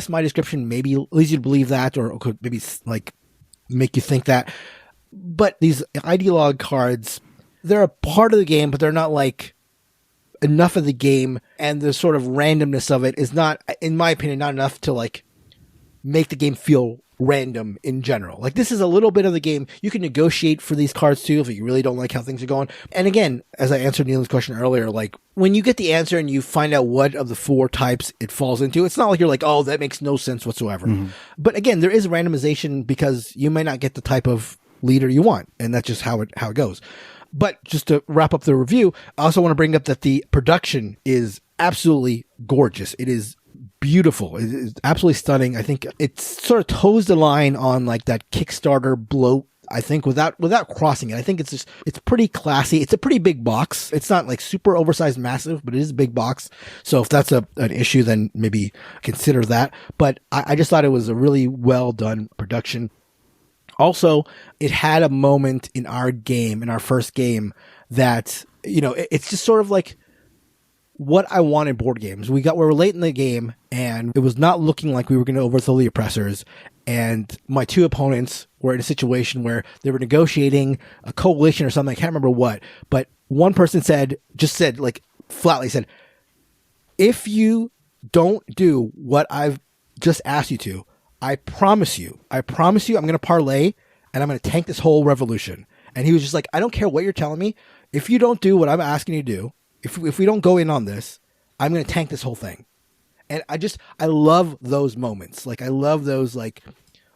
my description maybe leads you to believe that, or could maybe like make you think that. But these ideologue cards, they're a part of the game, but they're not like enough of the game, and the sort of randomness of it is not, in my opinion, not enough to like make the game feel random in general. Like, this is a little bit of the game. You can negotiate for these cards too if you really don't like how things are going. And again, as I answered Neil's question earlier, like when you get the answer and you find out what of the 4 types it falls into, it's not like you're like, oh, that makes no sense whatsoever. Mm-hmm. But again, there is randomization because you may not get the type of leader you want, and that's just how it goes. But just to wrap up the review, I also want to bring up that the production is absolutely gorgeous. It is beautiful. It is absolutely stunning. I think it sort of toes the line on like that Kickstarter bloat, I think, without crossing it. I think it's pretty classy. It's a pretty big box. It's not like super oversized massive, but it is a big box. So if that's an issue, then maybe consider that. But I just thought it was a really well done production. Also, it had a moment in our first game that, it's just sort of like what I want in board games. We were late in the game, and it was not looking like we were going to overthrow the oppressors. And my 2 opponents were in a situation where they were negotiating a coalition or something. I can't remember what, but one person just said like flatly said, if you don't do what I've just asked you to, I promise you, I'm going to parlay and I'm going to tank this whole revolution. And he was just like, I don't care what you're telling me. If you don't do what I'm asking you to do, if we don't go in on this, I'm going to tank this whole thing. And I love those moments. Like, I love those like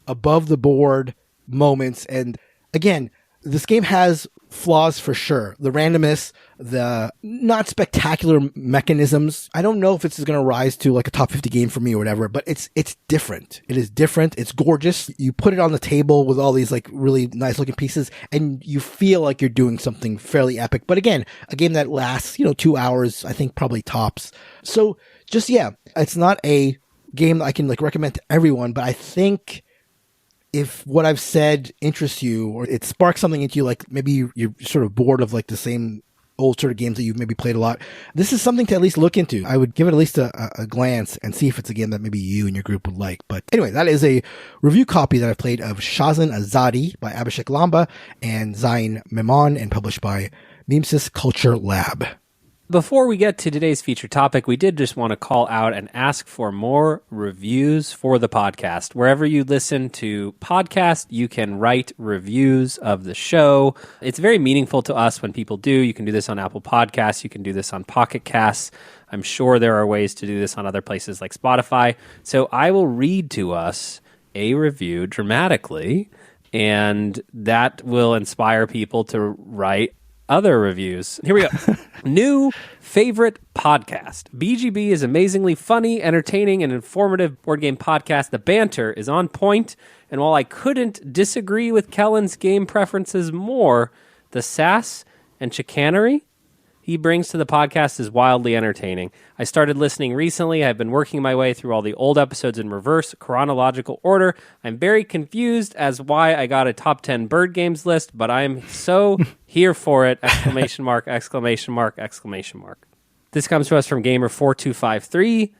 above the board moments. And again, this game has flaws for sure. The randomness, the not spectacular mechanisms. I don't know if this is going to rise to like a top 50 game for me or whatever, but it's different. It is different. It's gorgeous. You put it on the table with all these like really nice looking pieces, and you feel like you're doing something fairly epic. But again, a game that lasts, 2 hours, I think probably tops. So just, it's not a game that I can like recommend to everyone, but I think if what I've said interests you or it sparks something into you, like maybe you're sort of bored of like the same old sort of games that you've maybe played a lot, this is something to at least look into. I would give it at least a glance and see if it's a game that maybe you and your group would like. But anyway, that is a review copy that I've played of SHASN AZADI by Abhishek Lamba and Zain Memon and published by Mimesis Culture Lab. Before we get to today's feature topic, we did just want to call out and ask for more reviews for the podcast. Wherever you listen to podcasts, you can write reviews of the show. It's very meaningful to us when people do. You can do this on Apple Podcasts. You can do this on Pocket Casts. I'm sure there are ways to do this on other places like Spotify. So I will read to us a review dramatically, and that will inspire people to write other reviews. Here we go. New favorite podcast. BGB is amazingly funny, entertaining, and informative board game podcast. The banter is on point, and while I couldn't disagree with Kellen's game preferences more, the sass and chicanery he brings to the podcast is wildly entertaining. I started listening recently. I've been working my way through all the old episodes in reverse chronological order. I'm very confused as why I got a top 10 bird games list, but I'm so here for it! Exclamation mark, exclamation mark, exclamation mark. This comes to us from Gamer4253.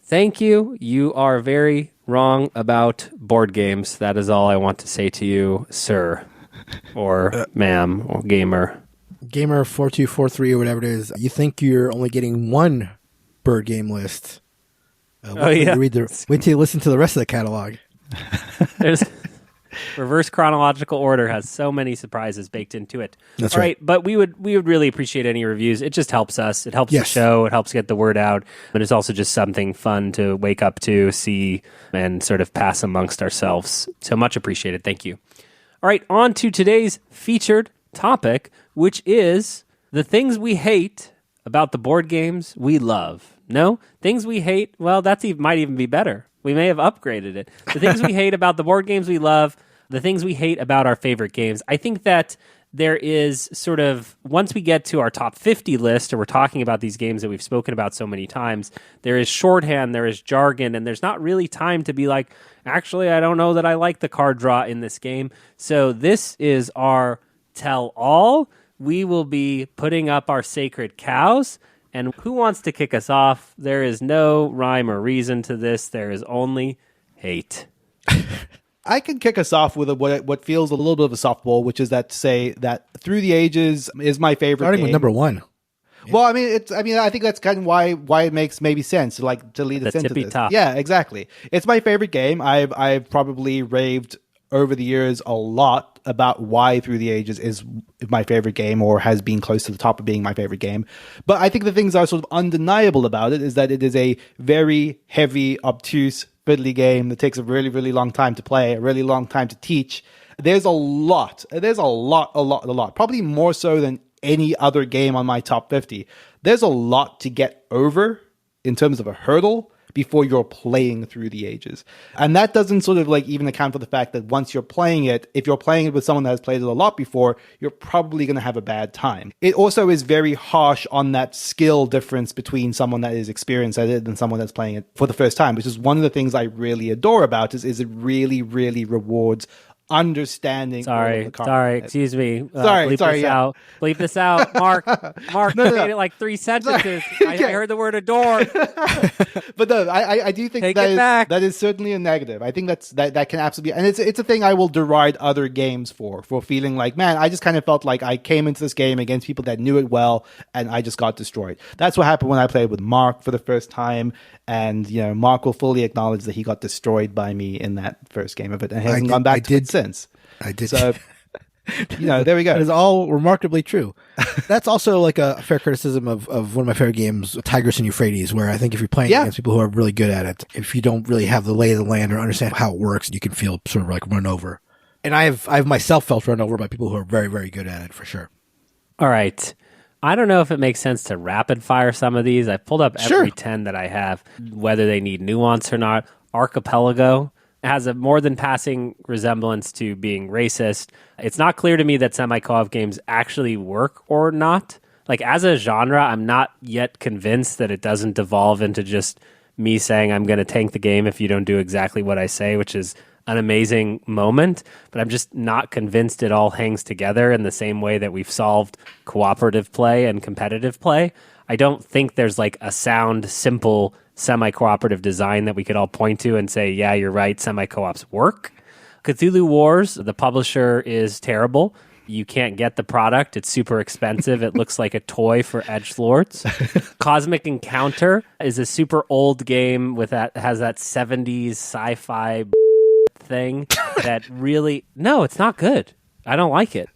Thank you. You are very wrong about board games. That is all I want to say to you, sir, or ma'am, or gamer. Gamer4243 or whatever it is, you think you're only getting one bird game list. Wait till you listen to the rest of the catalog. There's reverse chronological order has so many surprises baked into it. That's all right. But we would really appreciate any reviews. It just helps us. It helps the show. It helps get the word out. But it's also just something fun to wake up to, see, and sort of pass amongst ourselves. So much appreciated. Thank you. All right, on to today's featured topic, which is the things we hate about the board games we love. No, things we hate, well, might even be better. We may have upgraded it. The things we hate about the board games we love, the things we hate about our favorite games. I think that there is sort of, once we get to our top 50 list, or we're talking about these games that we've spoken about so many times, there is shorthand, there is jargon, and there's not really time to be like, actually, I don't know that I like the card draw in this game. So this is our tell all. We will be putting up our sacred cows, and who wants to kick us off? There is no rhyme or reason to this. There is only hate. I can kick us off with what feels a little bit of a softball, which is that to say that Through the Ages is my favorite Starting game. with number one. Well, I think that's kind of why it makes maybe sense to lead us into this. Top. Yeah, exactly. It's my favorite game. I've probably raved over the years a lot about why Through the Ages is my favorite game, or has been close to the top of being my favorite game. But I think the things that are sort of undeniable about it is that it is a very heavy, obtuse, fiddly game that takes a really, really long time to play, a really long time to teach. There's a lot, probably more so than any other game on my top 50. There's a lot to get over in terms of a hurdle before you're playing Through the Ages. And that doesn't sort of even account for the fact that once you're playing it, if you're playing it with someone that has played it a lot before, you're probably going to have a bad time. It also is very harsh on that skill difference between someone that is experienced at it and someone that's playing it for the first time, which is one of the things I really adore about it, is it really, really rewards understanding. Sorry, excuse me. Bleep this out. Mark, made it like 3 sentences. I heard the word adore. But no, I do think that is certainly a negative. I think that can absolutely be, and it's a thing I will deride other games for feeling like, man, I just kind of felt like I came into this game against people that knew it well, and I just got destroyed. That's what happened when I played with Mark for the first time, and Mark will fully acknowledge that he got destroyed by me in that first game of it, and hasn't gone back to it since. I did. So, there we go. It is all remarkably true. That's also like a fair criticism of one of my favorite games, Tigris and Euphrates, where I think if you're playing against people who are really good at it, if you don't really have the lay of the land or understand how it works, you can feel sort of like run over. And I've myself felt run over by people who are very, very good at it, for sure. All right. I don't know if it makes sense to rapid fire some of these. I pulled up every 10 that I have, whether they need nuance or not. Archipelago has a more than passing resemblance to being racist. It's not clear to me that semi-co-op games actually work or not. Like, as a genre, I'm not yet convinced that it doesn't devolve into just me saying I'm going to tank the game if you don't do exactly what I say, which is an amazing moment, but I'm just not convinced it all hangs together in the same way that we've solved cooperative play and competitive play. I don't think there's like a sound, simple, semi-cooperative design that we could all point to and say, yeah, you're right, semi-co-ops work. Cthulhu Wars, the publisher is terrible. You can't get the product. It's super expensive. It looks like a toy for edgelords. Cosmic Encounter is a super old game with has that 70s sci-fi thing that really... No, it's not good. I don't like it.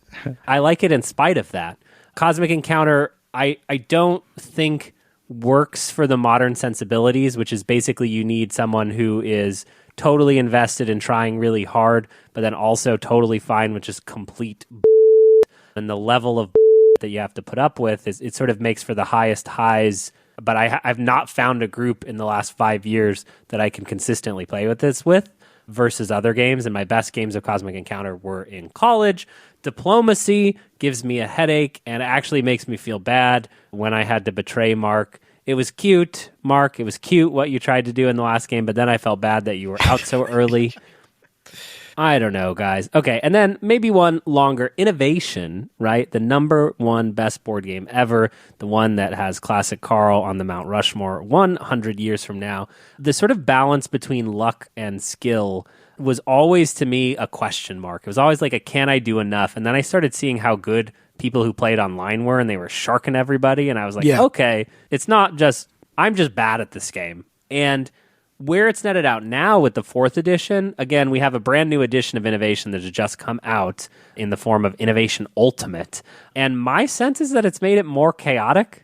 I like it in spite of that. Cosmic Encounter, I don't think works for the modern sensibilities, which is basically you need someone who is totally invested in trying really hard, but then also totally fine with just complete and the level of that you have to put up with is it sort of makes for the highest highs. But I've not found a group in the last 5 years that I can consistently play with this with versus other games. And my best games of Cosmic Encounter were in college. Diplomacy gives me a headache and actually makes me feel bad when I had to betray Mark. It was cute, Mark. It was cute what you tried to do in the last game, but then I felt bad that you were out so early. I don't know, guys. Okay, and then maybe one longer. Innovation, right? The number one best board game ever, the one that has Classic Carl on the Mount Rushmore 100 years from now. The sort of balance between luck and skill was always, to me, a question mark. It was always like can I do enough? And then I started seeing how good people who played online were, and they were sharking everybody, and I was like, okay, it's not just, I'm just bad at this game. And where it's netted out now with the 4th edition, again, we have a brand new edition of Innovation that has just come out in the form of Innovation Ultimate. And my sense is that it's made it more chaotic.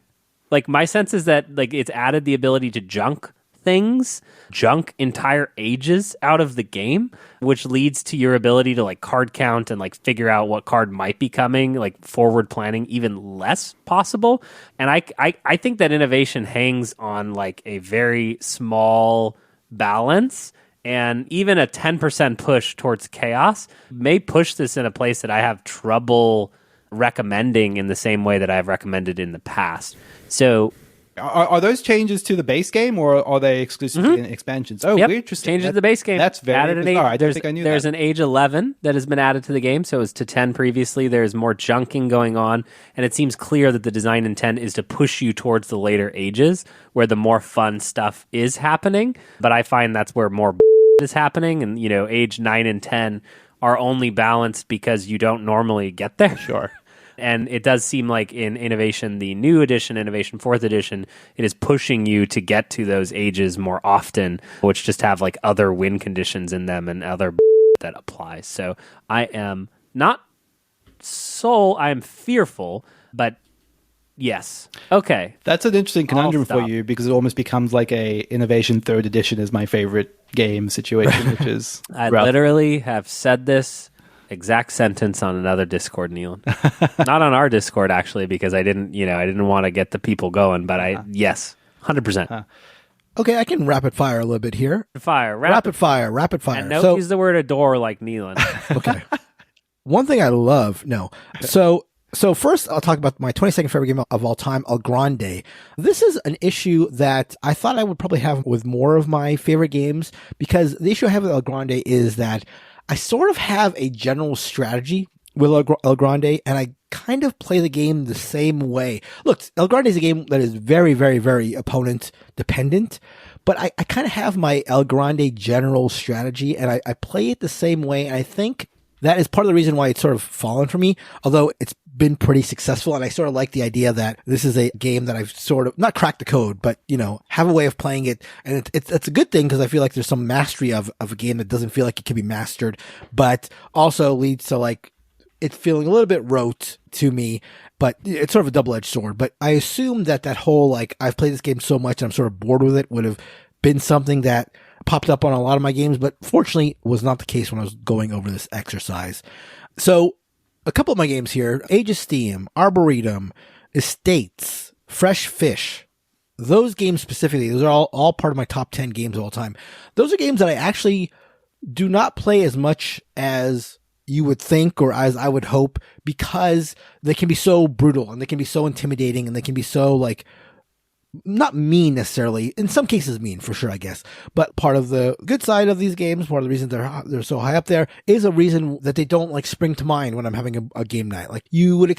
Like, my sense is that like it's added the ability to junk things, junk entire ages out of the game, which leads to your ability to like card count and like figure out what card might be coming, like forward planning even less possible. And I think that Innovation hangs on like a very small balance, and even a 10% push towards chaos may push this in a place that I have trouble recommending in the same way that I've recommended in the past. So are those changes to the base game, or are they exclusive in expansions? Oh, yep. Interesting. Changes to the base game. That's very bizarre. I don't think I knew there's that. an age 11 that has been added to the game, so it was to 10 previously. There's more junking going on, and it seems clear that the design intent is to push you towards the later ages, where the more fun stuff is happening. But I find that's where more is happening, and age 9 and 10 are only balanced because you don't normally get there. Sure. And it does seem like in Innovation, the new edition, Innovation 4th edition, it is pushing you to get to those ages more often, which just have like other win conditions in them and other that applies. So I am not I am fearful, but yes. Okay. That's an interesting conundrum for you, because it almost becomes like a Innovation 3rd edition is my favorite game situation, which is I literally have said this exact sentence on another Discord, Nealon. Not on our Discord, actually, because I didn't want to get the people going, but yes, 100%. Okay, I can rapid fire a little bit here. Rapid fire. And don't use the word adore like Nealon. Okay. One thing I love, So first, I'll talk about my 22nd favorite game of all time, El Grande. This is an issue that I thought I would probably have with more of my favorite games, because the issue I have with El Grande is that I sort of have a general strategy with El Grande, and I kind of play the game the same way. Look, El Grande is a game that is very, very, very opponent dependent, but I kind of have my El Grande general strategy, and I play it the same way, and I think that is part of the reason why it's sort of fallen for me, although it's been pretty successful. And I sort of like the idea that this is a game that I've sort of not cracked the code, but have a way of playing it. And it's a good thing, because I feel like there's some mastery of a game that doesn't feel like it can be mastered, but also leads to like it feeling a little bit rote to me, but it's sort of a double-edged sword. But I assume that whole, like, I've played this game so much and I'm sort of bored with it would have been something that popped up on a lot of my games, but fortunately was not the case when I was going over this exercise. So a couple of my games here, Age of Steam, Arboretum, Estates, Fresh Fish, those games specifically, those are all part of my top 10 games of all time. Those are games that I actually do not play as much as you would think, or as I would hope, because they can be so brutal and they can be so intimidating and they can be so like not mean necessarily, in some cases mean for sure, I guess, but part of the good side of these games, one of the reasons they're so high up there, is a reason that they don't like spring to mind when I'm having a game night. Like you would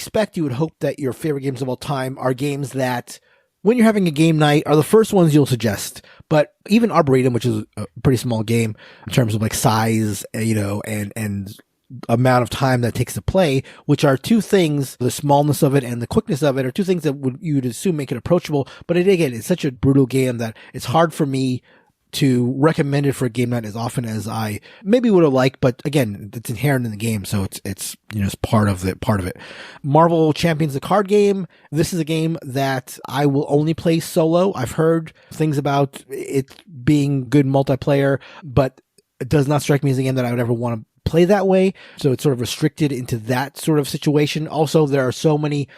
hope that your favorite games of all time are games that when you're having a game night are the first ones you'll suggest. But even Arboretum, which is a pretty small game in terms of like size, and amount of time that takes to play, which are two things, the smallness of it and the quickness of it are two things that you'd assume make it approachable. But again, it's such a brutal game that it's hard for me to recommend it for a game night as often as I maybe would have liked. But again, it's inherent in the game. So it's part of it. Marvel Champions, the card game. This is a game that I will only play solo. I've heard things about it being good multiplayer, but it does not strike me as a game that I would ever want to play that way. So it's sort of restricted into that sort of situation. Also, there are so many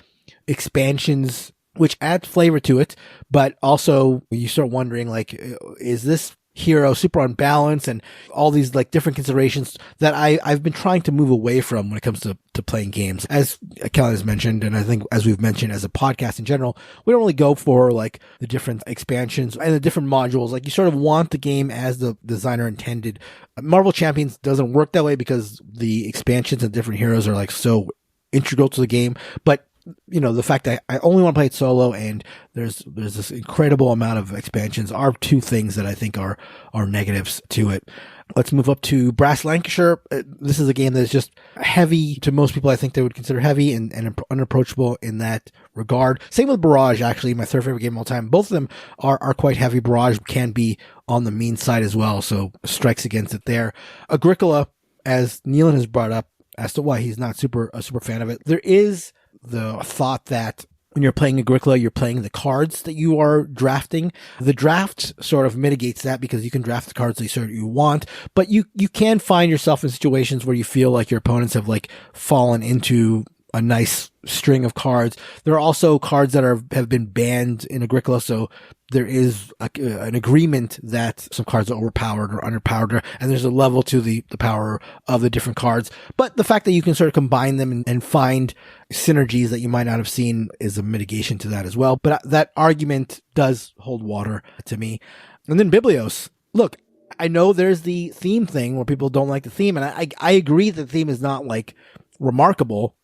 expansions which add flavor to it, but also you start wondering, like, is this hero super unbalanced, and all these like different considerations that I've been trying to move away from when it comes to playing games. As Kelly has mentioned, and I think as we've mentioned as a podcast in general, we don't really go for like the different expansions and the different modules. Like you sort of want the game as the designer intended. Marvel Champions doesn't work that way because the expansions and different heroes are like so integral to the game. But the fact that I only want to play it solo and there's this incredible amount of expansions are two things that I think are negatives to it. Let's move up to Brass Lancashire. This is a game that is just heavy to most people. I think they would consider heavy and unapproachable in that regard. Same with Barrage, actually, my third favorite game of all time. Both of them are quite heavy. Barrage can be on the mean side as well, so strikes against it there. Agricola, as Nealon has brought up as to why he's not a super fan of it, there is the thought that when you're playing Agricola, you're playing the cards that you are drafting. The draft sort of mitigates that because you can draft the cards that you want, but you can find yourself in situations where you feel like your opponents have like fallen into a nice string of cards. There are also cards that have been banned in Agricola, so there is an agreement that some cards are overpowered or underpowered, and there's a level to the power of the different cards. But the fact that you can sort of combine them and find synergies that you might not have seen is a mitigation to that as well. But that argument does hold water to me. And then Biblios. Look, I know there's the theme thing where people don't like the theme, and I agree that the theme is not like remarkable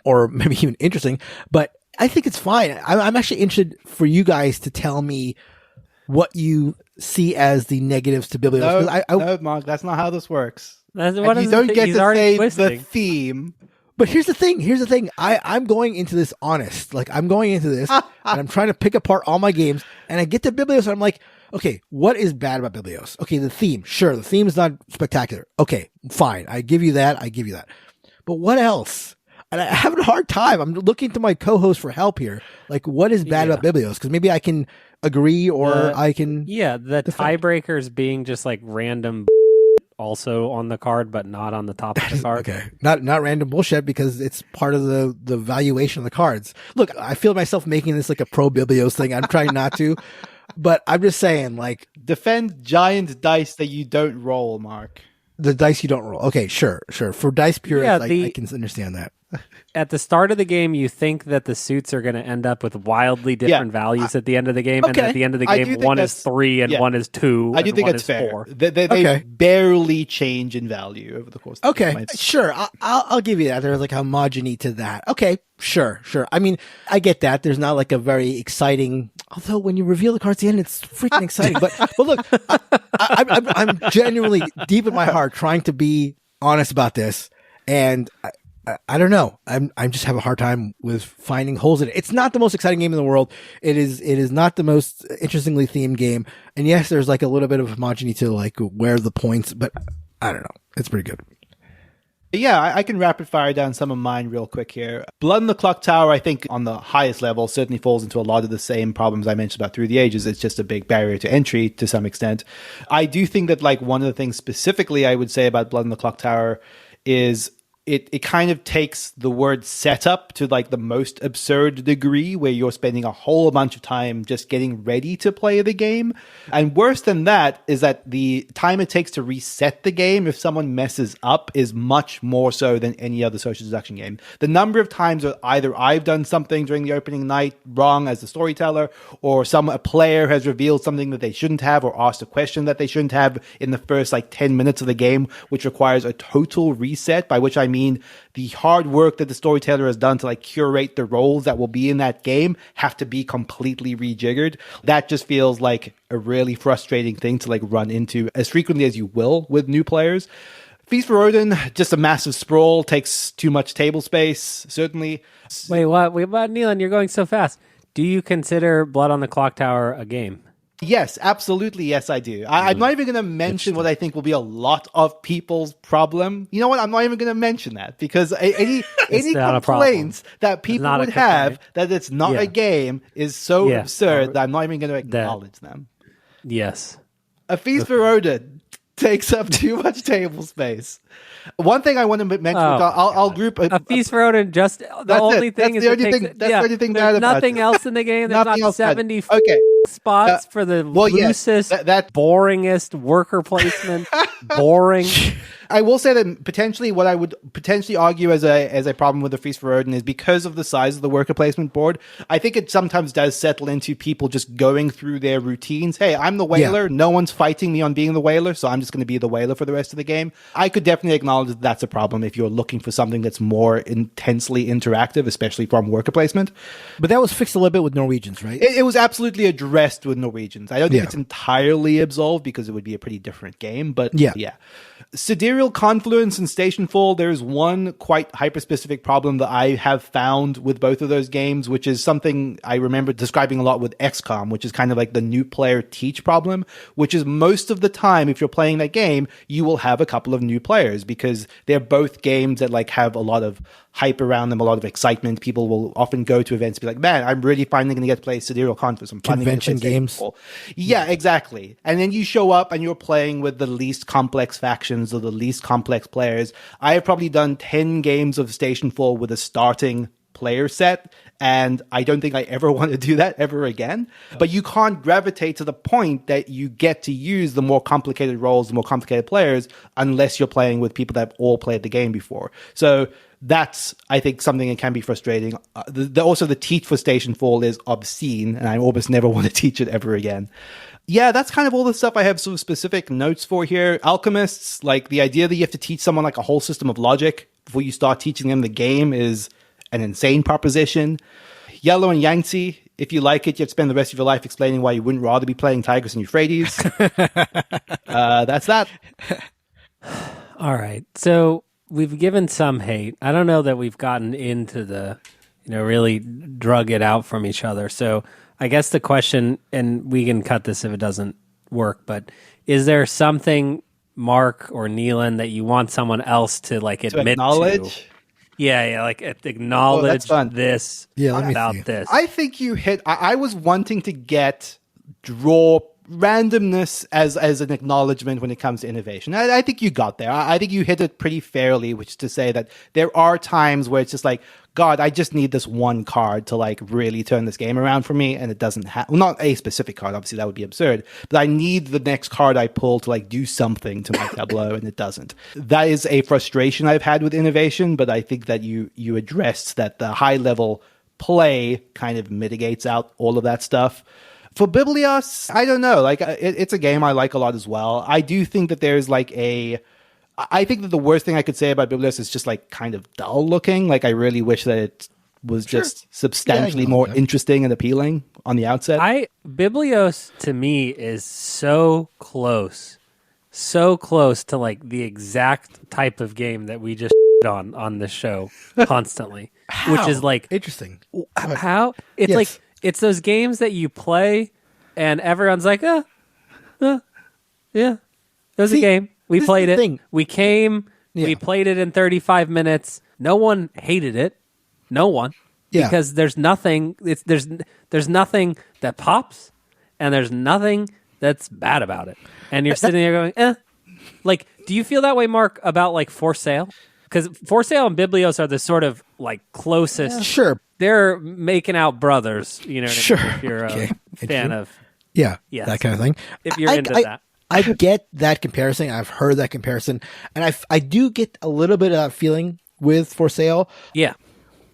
or maybe even interesting, but I think it's fine. I'm actually interested for you guys to tell me what you see as the negatives to Biblios. No, Mark, that's not how this works. You don't get to say the theme. But here's the thing. I'm going into this honest. Like, I'm going into this and I'm trying to pick apart all my games, and I get to Biblios and I'm like, okay, what is bad about Biblios? Okay, the theme. Sure, the theme is not spectacular. Okay, fine. I give you that. But what else? And I'm having a hard time. I'm looking to my co-host for help here. Like, what is bad about Biblios? Because maybe I can agree or I can... Yeah, the tiebreakers being just like random also on the card, but not on the top of the card. Okay. Not random bullshit because it's part of the valuation of the cards. Look, I feel myself making this like a pro Biblios thing. I'm trying not to. But I'm just saying, like... Defend giant dice that you don't roll, Mark. The dice you don't roll. Okay, sure. For dice purists, I can understand that. At the start of the game, you think that the suits are going to end up with wildly different values at the end of the game, and at the end of the game, one is 3 and one is 2. I do think that's fair. 4. They barely change in value over the course of the game. Sure. I'll give you that. There's like homogeny to that. Okay, sure. I mean, I get that. There's not like a very exciting... Although when you reveal the cards at the end, it's freaking exciting. But look, I'm genuinely deep in my heart trying to be honest about this, and I don't know. I just have a hard time with finding holes in it. It's not the most exciting game in the world. It is not the most interestingly themed game. And yes, there's like a little bit of homogeneity to like where the points, but I don't know. It's pretty good. Yeah, I can rapid fire down some of mine real quick here. Blood in the Clocktower, I think on the highest level, certainly falls into a lot of the same problems I mentioned about Through the Ages. It's just a big barrier to entry to some extent. I do think that like one of the things specifically I would say about Blood in the Clocktower is it kind of takes the word setup to like the most absurd degree, where you're spending a whole bunch of time just getting ready to play the game. And worse than that is that the time it takes to reset the game if someone messes up is much more so than any other social deduction game. The number of times that either I've done something during the opening night wrong as the storyteller, or a player has revealed something that they shouldn't have, or asked a question that they shouldn't have in the first like 10 minutes of the game, which requires a total reset, by which I mean the hard work that the storyteller has done to like curate the roles that will be in that game have to be completely rejiggered. That just feels like a really frustrating thing to like run into as frequently as you will with new players. Feast for Odin, just a massive sprawl, takes too much table space, certainly. Wait, what? Neelan, you're going so fast. Do you consider Blood on the Clocktower a game? Yes, absolutely. Yes, I do. I'm not even going to mention what I think will be a lot of people's problem. You know what? I'm not even going to mention that, because any complaints that people would have that it's not a game is so absurd that I'm not even going to acknowledge them. Yes. A Feast for Odin takes up too much table space. One thing I want to mention, I'll group a Feast for Odin. Just the only thing is the only thing. That's the only thing. There's nothing else in the game. There's not 70 spots for the loosest, boringest worker placement. Boring. I will say that potentially what I would potentially argue as a problem with the Feast for Odin is because of the size of the worker placement board. I think it sometimes does settle into people just going through their routines. Hey, I'm the whaler. Yeah. No one's fighting me on being the whaler, so I'm just going to be the whaler for the rest of the game. I could definitely acknowledge that that's a problem if you're looking for something that's more intensely interactive, especially from worker placement. But that was fixed a little bit with Norwegians, right? It was absolutely addressed with Norwegians. I don't think it's entirely absolved, because it would be a pretty different game, but yeah. Sidereal, Confluence, and Stationfall, there's one quite hyper-specific problem that I have found with both of those games, which is something I remember describing a lot with XCOM, which is kind of like the new player teach problem, which is most of the time, if you're playing that game, you will have a couple of new players, because they're both games that like have a lot of hype around them, a lot of excitement. People will often go to events and be like, man, I'm really finally going to get to play Sidereal Confluence. I'm finally Convention games. Yeah, exactly. And then you show up and you're playing with the least complex factions or the least complex players. I have probably done 10 games of Stationfall with a starting player set, and I don't think I ever want to do that ever again. But you can't gravitate to the point that you get to use the more complicated roles, the more complicated players, unless you're playing with people that have all played the game before. So that's, I think, something that can be frustrating. Also, the teach for Stationfall is obscene, and I almost never want to teach it ever again. Yeah, that's kind of all the stuff I have sort of specific notes for here. Alchemists, like the idea that you have to teach someone like a whole system of logic before you start teaching them the game is an insane proposition. Yellow and Yangtze, if you like it, you have to spend the rest of your life explaining why you wouldn't rather be playing Tigris and Euphrates. That's that. All right. So we've given some hate. I don't know that we've gotten into the, really drug it out from each other. So I guess the question, and we can cut this if it doesn't work, but is there something, Mark or Neelan, that you want someone else to like admit to? Acknowledge? Yeah, like acknowledge this about this. I think you hit. I was wanting to draw randomness as an acknowledgement when it comes to innovation. I think you got there. I think you hit it pretty fairly, which is to say that there are times where it's just like, God, I just need this one card to like really turn this game around for me, and it doesn't have, well, not a specific card, obviously that would be absurd, but I need the next card I pull to like do something to my tableau, and it doesn't. That is a frustration I've had with innovation, but I think that you addressed that the high level play kind of mitigates out all of that stuff. For Biblios, I don't know. Like, it's a game I like a lot as well. I do think that there's like I think that the worst thing I could say about Biblios is just like kind of dull looking. Like, I really wish that it was just substantially more interesting and appealing on the outset. Biblios to me is so close to like the exact type of game that we just on this show constantly, which is like interesting. How it's like. It's those games that you play and everyone's like, yeah, it was a game. We played it. We came, we played it in 35 minutes. No one hated it. No one. Yeah. Because there's nothing, there's nothing that pops and there's nothing that's bad about it. And you're sitting there going, Like, do you feel that way, Mark, about like For Sale? because For Sale and Biblios are the sort of like closest. Sure. They're making out brothers, you know what I mean? If you're a fan of. Yeah, that kind of thing. If you're into that. I get that comparison. I've heard that comparison. And I do get a little bit of that feeling with For Sale. Yeah.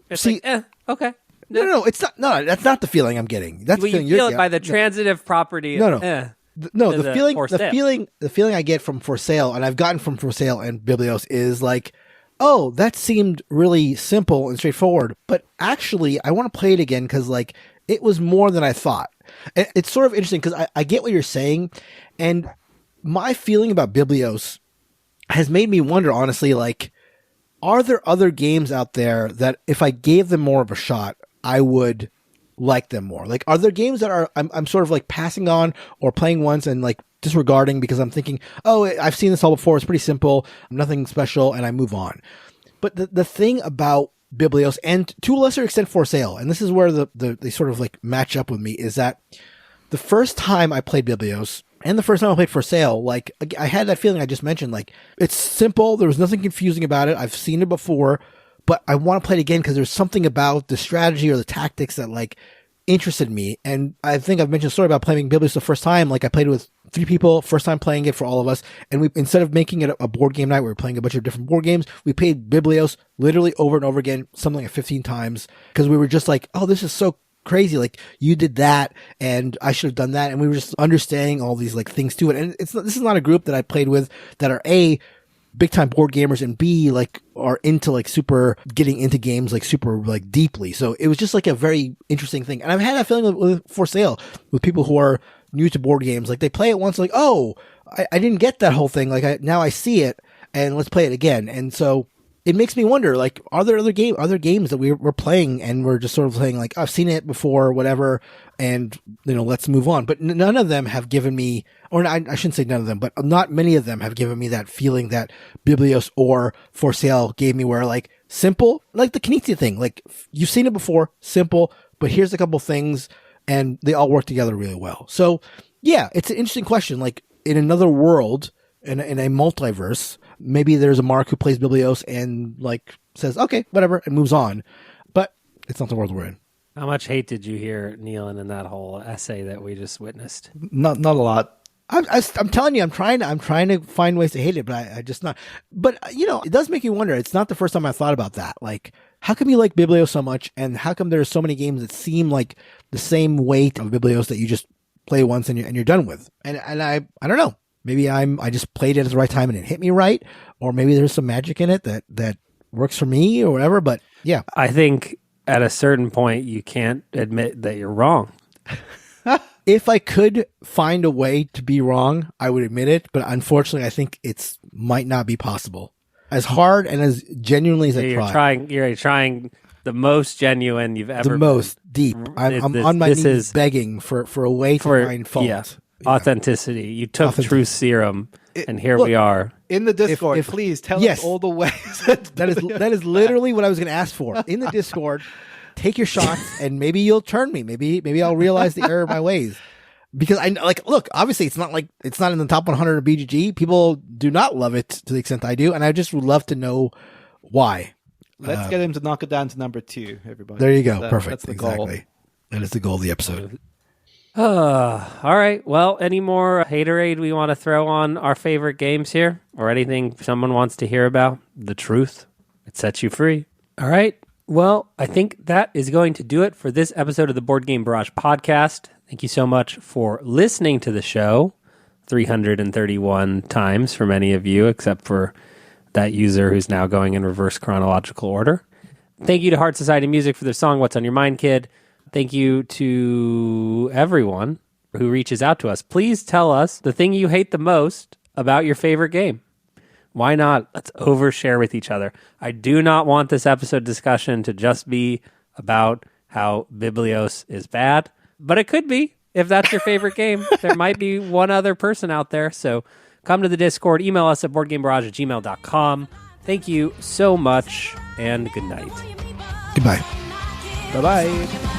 It's See, like, okay. No, it's not. No, that's not the feeling I'm getting. That's the feeling you feel it by the transitive property. The feeling I get from For Sale, and I've gotten from For Sale and Biblios, is like, oh, that seemed really simple and straightforward, but actually, I want to play it again because like it was more than I thought. And it's sort of interesting because I get what you're saying, and my feeling about Biblios has made me wonder, honestly, like, are there other games out there that if I gave them more of a shot, I would like them more? Like, are there games that I'm sort of like passing on or playing once and like disregarding because I'm thinking, oh, I've seen this all before. It's pretty simple, nothing special, and I move on. But the thing about Biblios, and to a lesser extent For Sale, and this is where they sort of like match up with me, is that the first time I played Biblios and the first time I played For Sale, like I had that feeling I just mentioned, like it's simple. There was nothing confusing about it. I've seen it before, but I want to play it again because there's something about the strategy or the tactics that like interested me. And I think I've mentioned a story about playing Biblios the first time. Like I played it with 3 people, first time playing it for all of us. And we, instead of making it a board game night, we were playing a bunch of different board games. We played Biblios literally over and over again, something like 15 times, because we were just like, oh, this is so crazy. Like you did that and I should have done that. And we were just understanding all these like things to it. And this is not a group that I played with that are big time board gamers and B, like are into like super getting into games like super like deeply. So it was just like a very interesting thing. And I've had that feeling with For Sale with people who are new to board games. Like they play it once, like, oh, I didn't get that whole thing. Like now I see it and let's play it again. And so it makes me wonder, like, are there other games that we're playing and we're just sort of saying like, I've seen it before, whatever, and let's move on. But none of them have given me, or I shouldn't say none of them, but not many of them have given me that feeling that Biblios or For Sale gave me, where like simple, like the Knizia thing, like you've seen it before, simple, but here's a couple things and they all work together really well. So yeah, it's an interesting question. Like in another world, in a multiverse, maybe there's a Mark who plays Biblios and like says, okay, whatever, and moves on. But it's not the world we're in. How much hate did you hear, Neil, in that whole essay that we just witnessed? Not a lot. I'm telling you, I'm trying to find ways to hate it, but I just not. But it does make you wonder. It's not the first time I thought about that. Like, how come you like Biblios so much, and how come there are so many games that seem like the same weight of Biblios that you just play once and you're done with? And I don't know. Maybe I just played it at the right time and it hit me right, or maybe there's some magic in it that works for me or whatever. But yeah, I think at a certain point you can't admit that you're wrong. If I could find a way to be wrong, I would admit it. But unfortunately, I think it's might not be possible. As hard and as genuinely as I try. You're trying the most genuine you've ever. The most deep. I'm on my knees begging for a way to find fault. Yeah. Authenticity. You took truth serum, and here we are. In the Discord, please tell us all the ways. That is literally what I was going to ask for. In the Discord, take your shots, and maybe you'll turn me. Maybe I'll realize the error of my ways. Because look, obviously it's not in the top 100 of BGG. People do not love it to the extent I do, and I just would love to know why. Let's get him to knock it down to number 2, everybody. There you go. Perfect. That's the goal. That is the goal of the episode. All right. Well, any more haterade we want to throw on our favorite games here, or anything someone wants to hear about? The truth. It sets you free. All right. Well, I think that is going to do it for this episode of the Board Game Barrage podcast. Thank you so much for listening to the show 331 times for many of you, except for that user who's now going in reverse chronological order. Thank you to Heart Society Music for their song, What's on Your Mind, Kid? Thank you to everyone who reaches out to us. Please tell us the thing you hate the most about your favorite game. Why not? Let's overshare with each other. I do not want this episode discussion to just be about how Biblios is bad, but it could be. If that's your favorite game, there might be one other person out there. So come to the Discord, email us at boardgamebarrage@gmail.com. Thank you so much, and good night. Goodbye. Bye-bye.